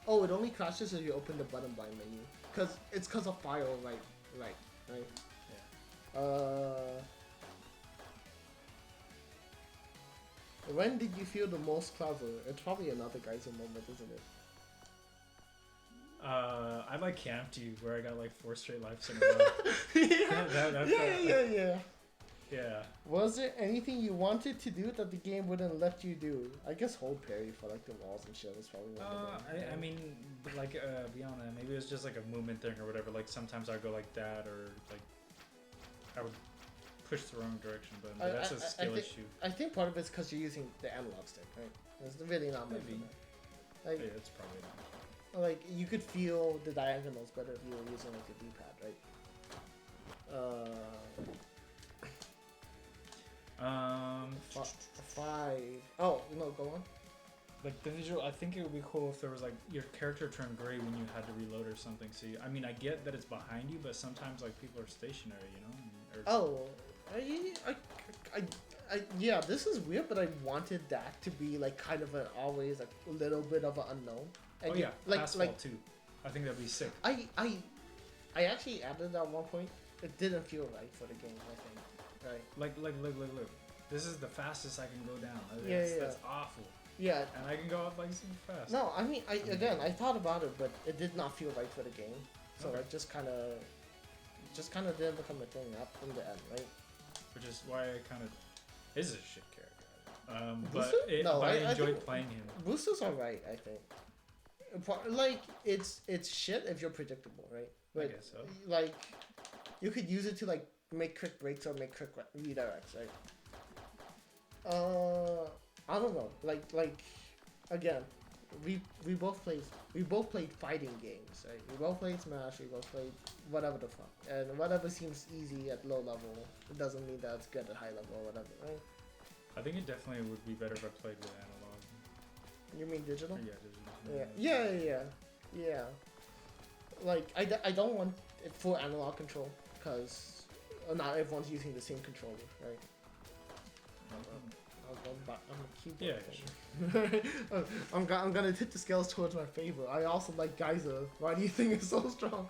Oh, it only crashes if you open the button blind menu. It's because of fire, right? Yeah. When did you feel the most clever? It's probably another Geyser moment, isn't it? I like camped you where I got like 4 straight lives in a row. Yeah. Was there anything you wanted to do that the game wouldn't let you do? I guess hold parry for like the walls and shit was probably one of them. I mean, like beyond that, maybe it was just like a movement thing or whatever. Like sometimes I'd go like that, or like I would push the wrong direction, but that's a skill issue. I think part of it's because you're using the analog stick, right? It's really not meant for that. Like, yeah, it's probably not. Like you could feel the diagonals better if you were using like a D-pad, right? 5. Oh, no, go on. Like the visual, I think it would be cool if there was like your character turned gray when you had to reload or something. So I mean, I get that it's behind you, but sometimes like people are stationary, you know. Yeah, this is weird, but I wanted that to be like kind of an always like a little bit of an unknown. And Asphalt too. I think that'd be sick. I actually added that at one point. It didn't feel right for the game, I think. Right. Look. This is the fastest I can go down. That's awful. Yeah. And I can go up like super fast. No, I mean, I thought about it, but it did not feel right for the game. So I just kind of didn't become a thing up in the end, right? Which is why I kind of is a shit character. Booster? But I enjoyed playing him. Boosters are right, I think. Like it's shit if you're predictable, right? I guess so. Like you could use it to like make quick breaks or make quick redirects, right? I don't know. Like again, we both played fighting games, right? We both played Smash. We both played whatever the fuck, and whatever seems easy at low level, it doesn't mean that it's good at high level or whatever, right? I think it definitely would be better if I played with analog. You mean digital? Yeah, digital. Yeah. Like I don't want it full analog control because not everyone's using the same controller, right? I'm a keyboard. Yeah, sure. I'm gonna tip the scales towards my favor. I also like Geyser. Why do you think it's so strong?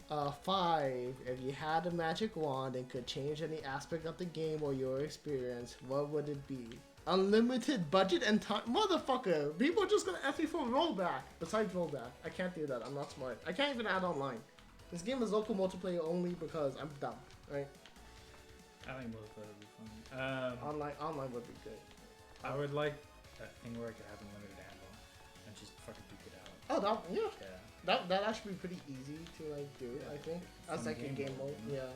5. If you had a magic wand and could change any aspect of the game or your experience, what would it be? Unlimited budget and time? Motherfucker! People are just gonna F me for rollback. Besides rollback, I can't do that. I'm not smart. I can't even add online. This game is local multiplayer only because I'm dumb, right? I think multiplayer would be fun. Online would be good. I would like that thing where I could have unlimited ammo and just fucking duke it out. Oh, yeah. Yeah. That actually be pretty easy to like do. Yeah. I think as like a game mode. Yeah.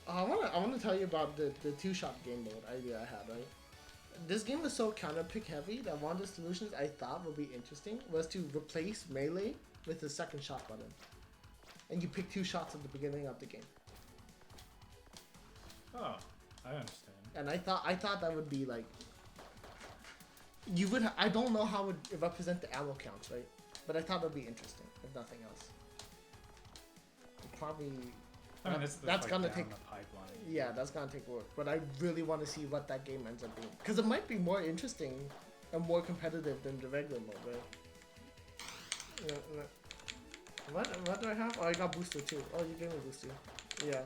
Yeah. I wanna tell you about the 2-shot game mode idea I had, right? This game was so counter pick heavy that one of the solutions I thought would be interesting was to replace melee with the second shot button, and you pick 2 shots at the beginning of the game. Oh, I understand. And I thought that would be like you would. I don't know how it would represent the ammo counts, right? But I thought it would be interesting, if nothing else. Probably. I mean, that's gonna down take. the pipeline. Yeah, that's gonna take work. But I really want to see what that game ends up being, because it might be more interesting and more competitive than the regular mode, right? Yeah. What do I have? Oh, I got booster too. Oh, you gave me booster. Yeah.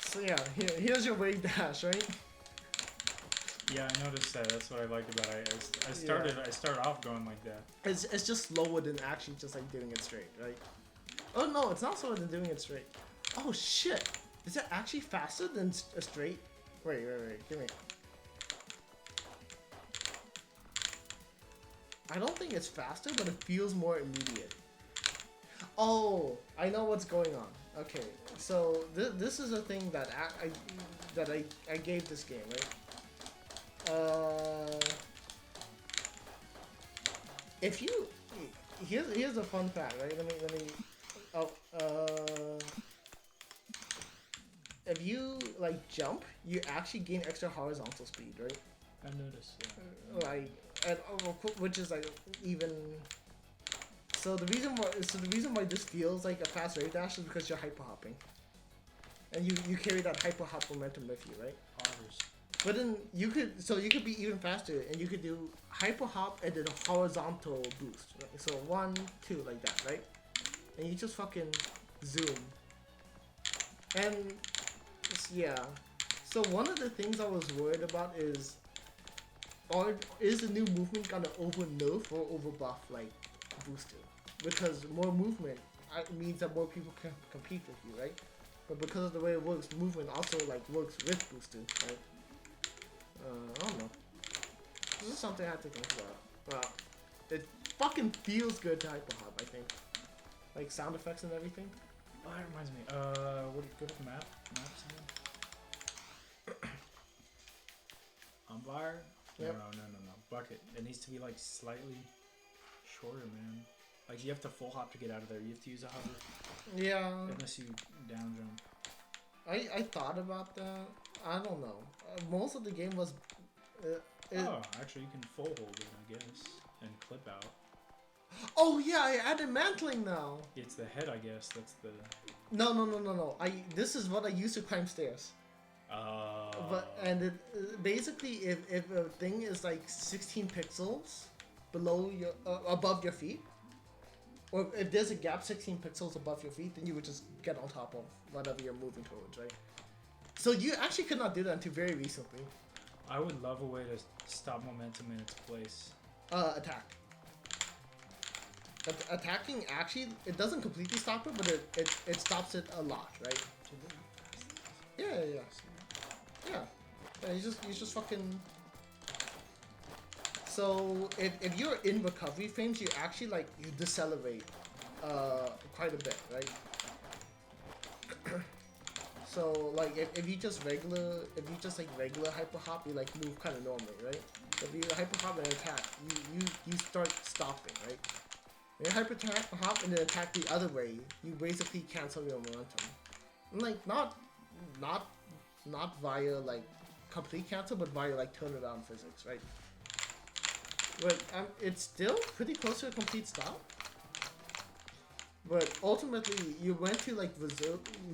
So yeah, here's your wave dash, right? Yeah, I noticed that. That's what I liked about it. I started off going like that. It's just slower than actually just like doing it straight, right? Oh no, it's not slower than doing it straight. Oh shit! Is it actually faster than a straight? Wait, give me. I don't think it's faster, but it feels more immediate. Oh, I know what's going on. Okay, so this is a thing that I gave this game, right? If you here's a fun fact, right? Let me. Oh, if you like jump, you actually gain extra horizontal speed, right? I noticed. Yeah. Which is like even. So the reason why this feels like a fast wave dash is because you're hyper hopping, and you carry that hyper hop momentum with you, right? Hovers. But then you could be even faster, and you could do hyper hop and then a horizontal boost, right? So 1, 2 like that, right? And you just fucking zoom. And yeah. So one of the things I was worried about is the new movement gonna over nerf or over buff like booster? Because more movement means that more people can compete with you, right? But because of the way it works, movement also like works with booster, right? I don't know. This is something I have to think about. It fucking feels good to hyper hop, I think. Like sound effects and everything. Oh, that reminds me. Go to the map. Umpire? Yep. No. Bucket. It needs to be like slightly shorter, man. Like you have to full hop to get out of there. You have to use a hover. Yeah. Unless you down jump. I thought about that. I don't know. Most of the game was. Actually, you can full hold it, I guess, and clip out. Oh yeah, I added mantling now. It's the head, I guess. That's the. No. This is what I used to climb stairs. Basically, if a thing is like 16 pixels below your above your feet, or if there's a gap 16 pixels above your feet, then you would just get on top of whatever you're moving towards, right? So you actually could not do that until very recently. I would love a way to stop momentum in its place. Attack. Attacking actually, it doesn't completely stop it, but it stops it a lot, right? Yeah. Yeah, you just fucking. So if you're in recovery frames, you actually like you decelerate quite a bit, right? So like if you just regular hyper hop, you like move kind of normally, right? If you hyper hop and attack, you start stopping, right? When you hyper hop and then attack the other way, you basically cancel your momentum. And like not via like complete cancel, but via like turnaround physics, right? But it's still pretty close to a complete stop. But ultimately, you went to like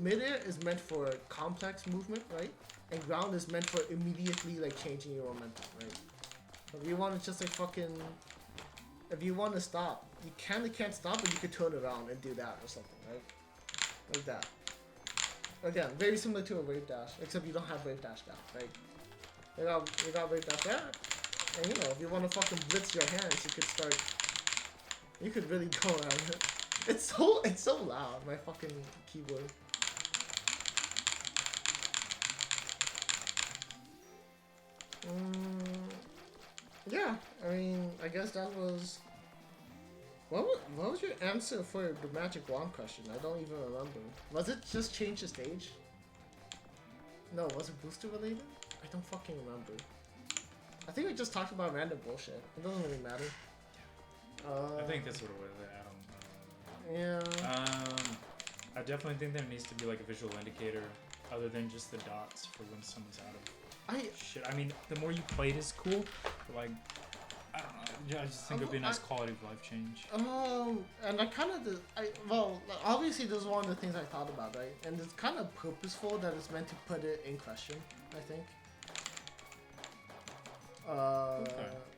midair is meant for complex movement, right? And ground is meant for immediately like changing your momentum, right? If you want to just like if you want to stop, you can't stop, but you could turn around and do that or something, right? Like that. Again, very similar to a wave dash, except you don't have wave dash down, right? You got wave dash there, and you know if you want to fucking blitz your hands, you could really go around it. It's so loud, my fucking keyboard. Yeah, I mean, I guess that was. What was your answer for the magic wand question? I don't even remember. Was it just change the stage? No, was it booster related? I don't fucking remember. I think we just talked about random bullshit. It doesn't really matter. I think that's what it was. Yeah. I definitely think there needs to be like a visual indicator other than just the dots for when someone's out of shit. I mean, the more you play it is cool, but like, I don't know. I just think it would be a nice quality of life change. And I kind of, obviously this is one of the things I thought about, right? And it's kind of purposeful that it's meant to put it in question, I think.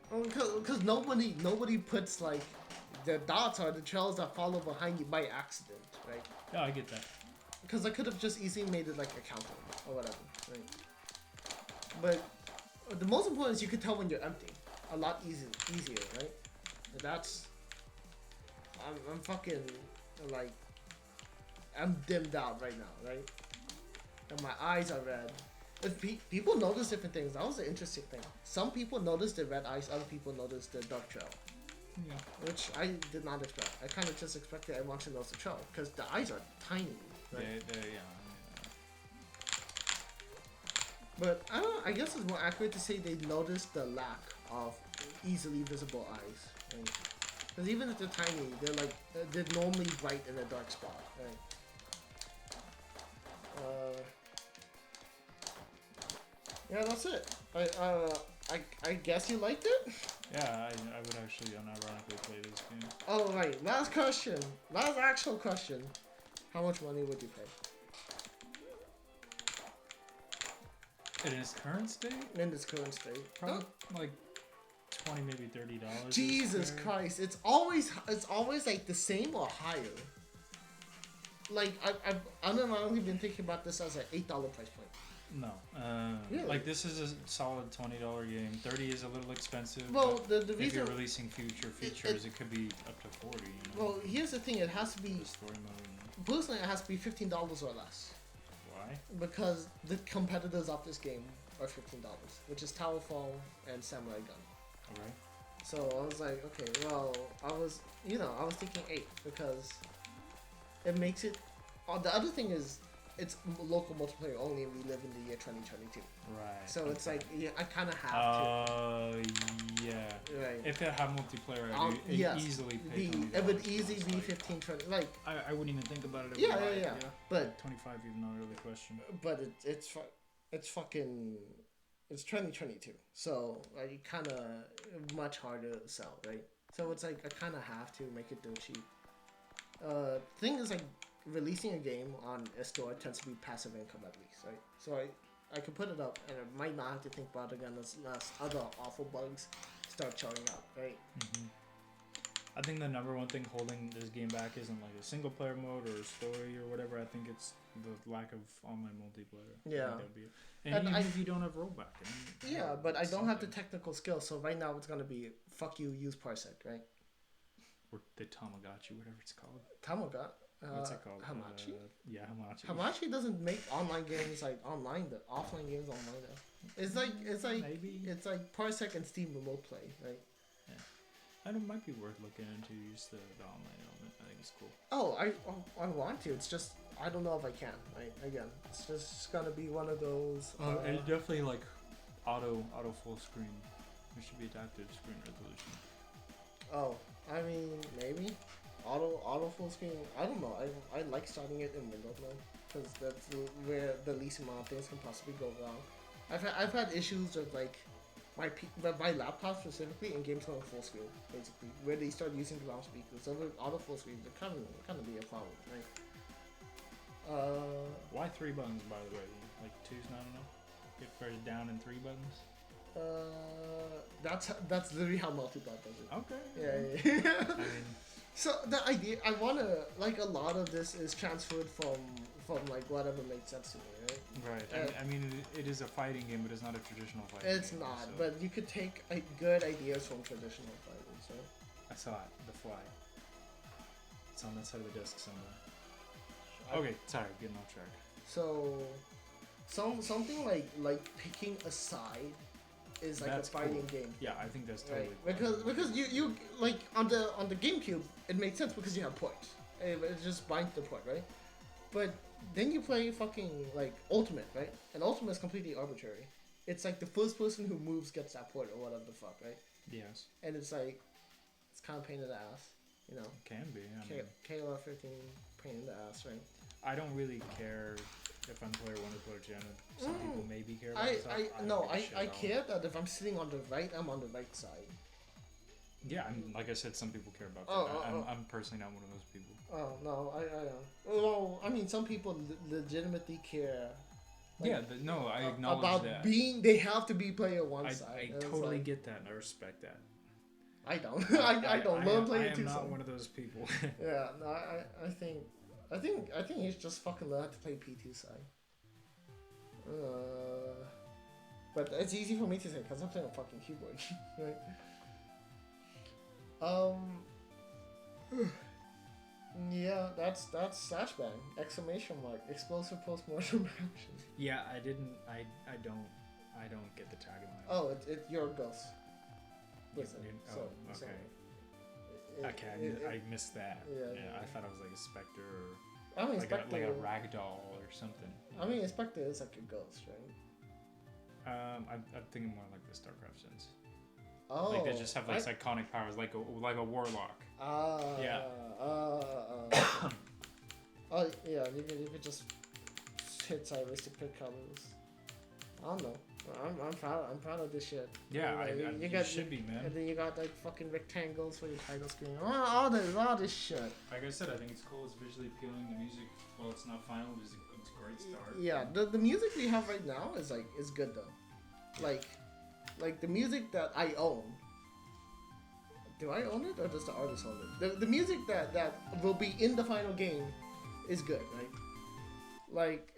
Because nobody puts like, the dots are the trails that follow behind you by accident, right? Yeah, I get that. Because I could have just easily made it like a counter or whatever, right? But the most important is you could tell when you're empty. A lot easier, right? That's... I'm fucking, like... I'm dimmed out right now, right? And my eyes are red. If people notice different things. That was the interesting thing. Some people notice the red eyes, other people notice the dark trail. Yeah. Which I did not expect. I kind of just expected everyone to notice the trail, because the eyes are tiny. Right? Yeah. But I don't know, I guess it's more accurate to say they noticed the lack of easily visible eyes. Right? Because even if they're tiny, they're normally bright in a dark spot. Right? Yeah, that's it. I guess you liked it? Yeah, I would actually unironically play this game. Oh, right. Last question. Last actual question. How much money would you pay? In its current state? In its current state. Probably like $20, maybe $30. Jesus Christ. It's always like the same or higher. Like, I've unironically been thinking about this as an $8 price point. No. Really? Like, this is a solid $20 game. 30 is a little expensive. Well, the if reason... you're releasing future features, it could be up to 40, you know? Well, here's the thing. It has to be... The story mode. Personally, it has to be $15 or less. Why? Because the competitors of this game are $15, which is Towerfall and Samurai Gun. Alright. So I was like, okay, well, I was thinking 8 because it makes it... the other thing is, it's local multiplayer only and we live in the year 2022. Right. So it's like, yeah, I kind of have to. Yeah. Right. If it had multiplayer, yes, easily pay $20. it would easily be 15, 20. Like, I wouldn't even think about it. Yeah. But 25 even not really question. But it's fucking, it's 2022. So like, kind of much harder to sell, right? So it's like I kind of have to make it dirt cheap. Thing is like, releasing a game on a store tends to be passive income at least, right? So I could put it up and I might not have to think about it again unless other awful bugs start showing up, right? Mm-hmm. I think the number one thing holding this game back isn't like a single player mode or a story or whatever. I think it's the lack of online multiplayer. Yeah. And even if you don't have rollback. Yeah, but I don't have the technical skills, so right now it's gonna be fuck you, use Parsec, right? Or the Tamagotchi, whatever it's called. Tamagotchi? What's it called? Hamachi? Yeah, Hamachi. Hamachi doesn't make online games like online, the offline games online though. It's like Maybe. It's like Parsec and Steam Remote Play, right? Yeah. And it might be worth looking into use the online element. I think it's cool. Oh, I want to. It's just I don't know if I can. Right? Again, it's just gonna be one of those. And definitely like auto full screen. There should be adaptive screen resolution. Oh, I mean maybe auto full screen. I don't know. I like starting it in Windows mode because that's where the least amount of things can possibly go wrong. I've had issues with like my laptop specifically in games going full screen basically where they start using the launch speakers. So with auto full screen, it kind of be a problem, right? Why 3 buttons, by the way? Like 2's not enough? Get further down in 3 buttons? That's literally how multi-bot does it. Okay. Yeah. I mean, so the idea, I wanna like a lot of this is transferred from like whatever makes sense to me, right? right. I mean, it is a fighting game, but it's not a traditional fighting game. It's not, so. but you could take good ideas from traditional fighting. So I saw it. The fly. It's on that side of the desk somewhere. Okay, sorry, getting off track. So, something like picking a side is like That's a fighting cool. game. Yeah, I think that's totally right. cool. Because you like on the GameCube, it made sense because you have ports. It just binds the port, right? But then you play fucking like Ultimate, right? And Ultimate is completely arbitrary. It's like the first person who moves gets that port or whatever the fuck, right? Yes. And it's like it's kind of pain in the ass, you know. It can be. I mean, KOF 15 pain in the ass, right? I don't really care if I'm player 1 or player 10. Some people maybe care about I care that if I'm sitting on the right, I'm on the right side. Yeah, like I said, some people care about that. I'm personally not one of those people. Oh no, well, I mean, some people legitimately care. Like, I acknowledge about that. they have to be player 1 side. I totally get that, and I respect that. I don't. I don't love player 2 side. I am not one of those people. Yeah, no, I think you should just fucking learn how to play P2 side. But it's easy for me to say because I'm playing a fucking keyboard, right? Yeah, that's Slashbang! Exclamation mark! Explosive post-mortem reaction. Yeah, I don't get the tagline. Oh, you're a ghost. Listen. Okay. So, I missed that. Yeah. I thought it was like a specter or I mean, like a ragdoll or something. I mean, Spectre is like a ghost, right? I'm thinking more like the StarCraft sense. Oh, like they just have like psychonic powers, like a warlock. Yeah. Oh yeah, you could just hit sideways to pick colors. I don't know. I'm proud of this shit. Yeah, you should be, man. And then you got like fucking rectangles for your title screen. All this shit. Like I said, I think it's cool. It's visually appealing. The music, well, it's not final. It's a great start. Yeah, the music we have right now is good though. Like the music that I own. Do I own it or does the artist own it? The music that will be in the final game is good, right? Like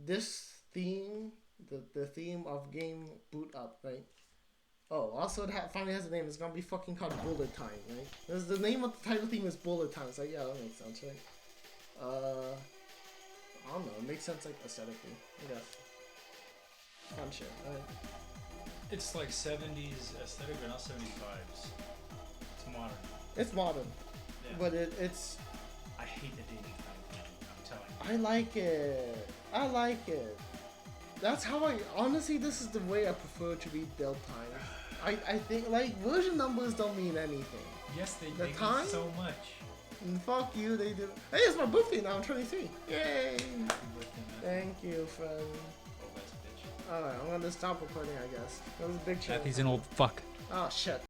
this theme, the theme of game boot up, right? Oh, also it finally has a name. It's gonna be fucking called Bullet Time, right? Because the name of the title theme is Bullet Time. It's like, yeah, that makes sense, right? I don't know. It makes sense like aesthetically, I guess. Fun shit, right? It's like 70s aesthetic, but not 70s vibes. It's modern. It's modern, Yeah. but it's. I hate the dating thing. I'm telling you. I like it. That's how honestly, this is the way I prefer to read build times. I think, like, version numbers don't mean anything. Yes, they The time? mean so much. And fuck you, they do. Hey, it's my birthday now, I'm 23. Yay! Happy birthday, man. Thank you, friend. Oh, that's a bitch. Alright, I'm gonna stop recording, I guess. That was a big change. He's an old fuck. Oh, shit.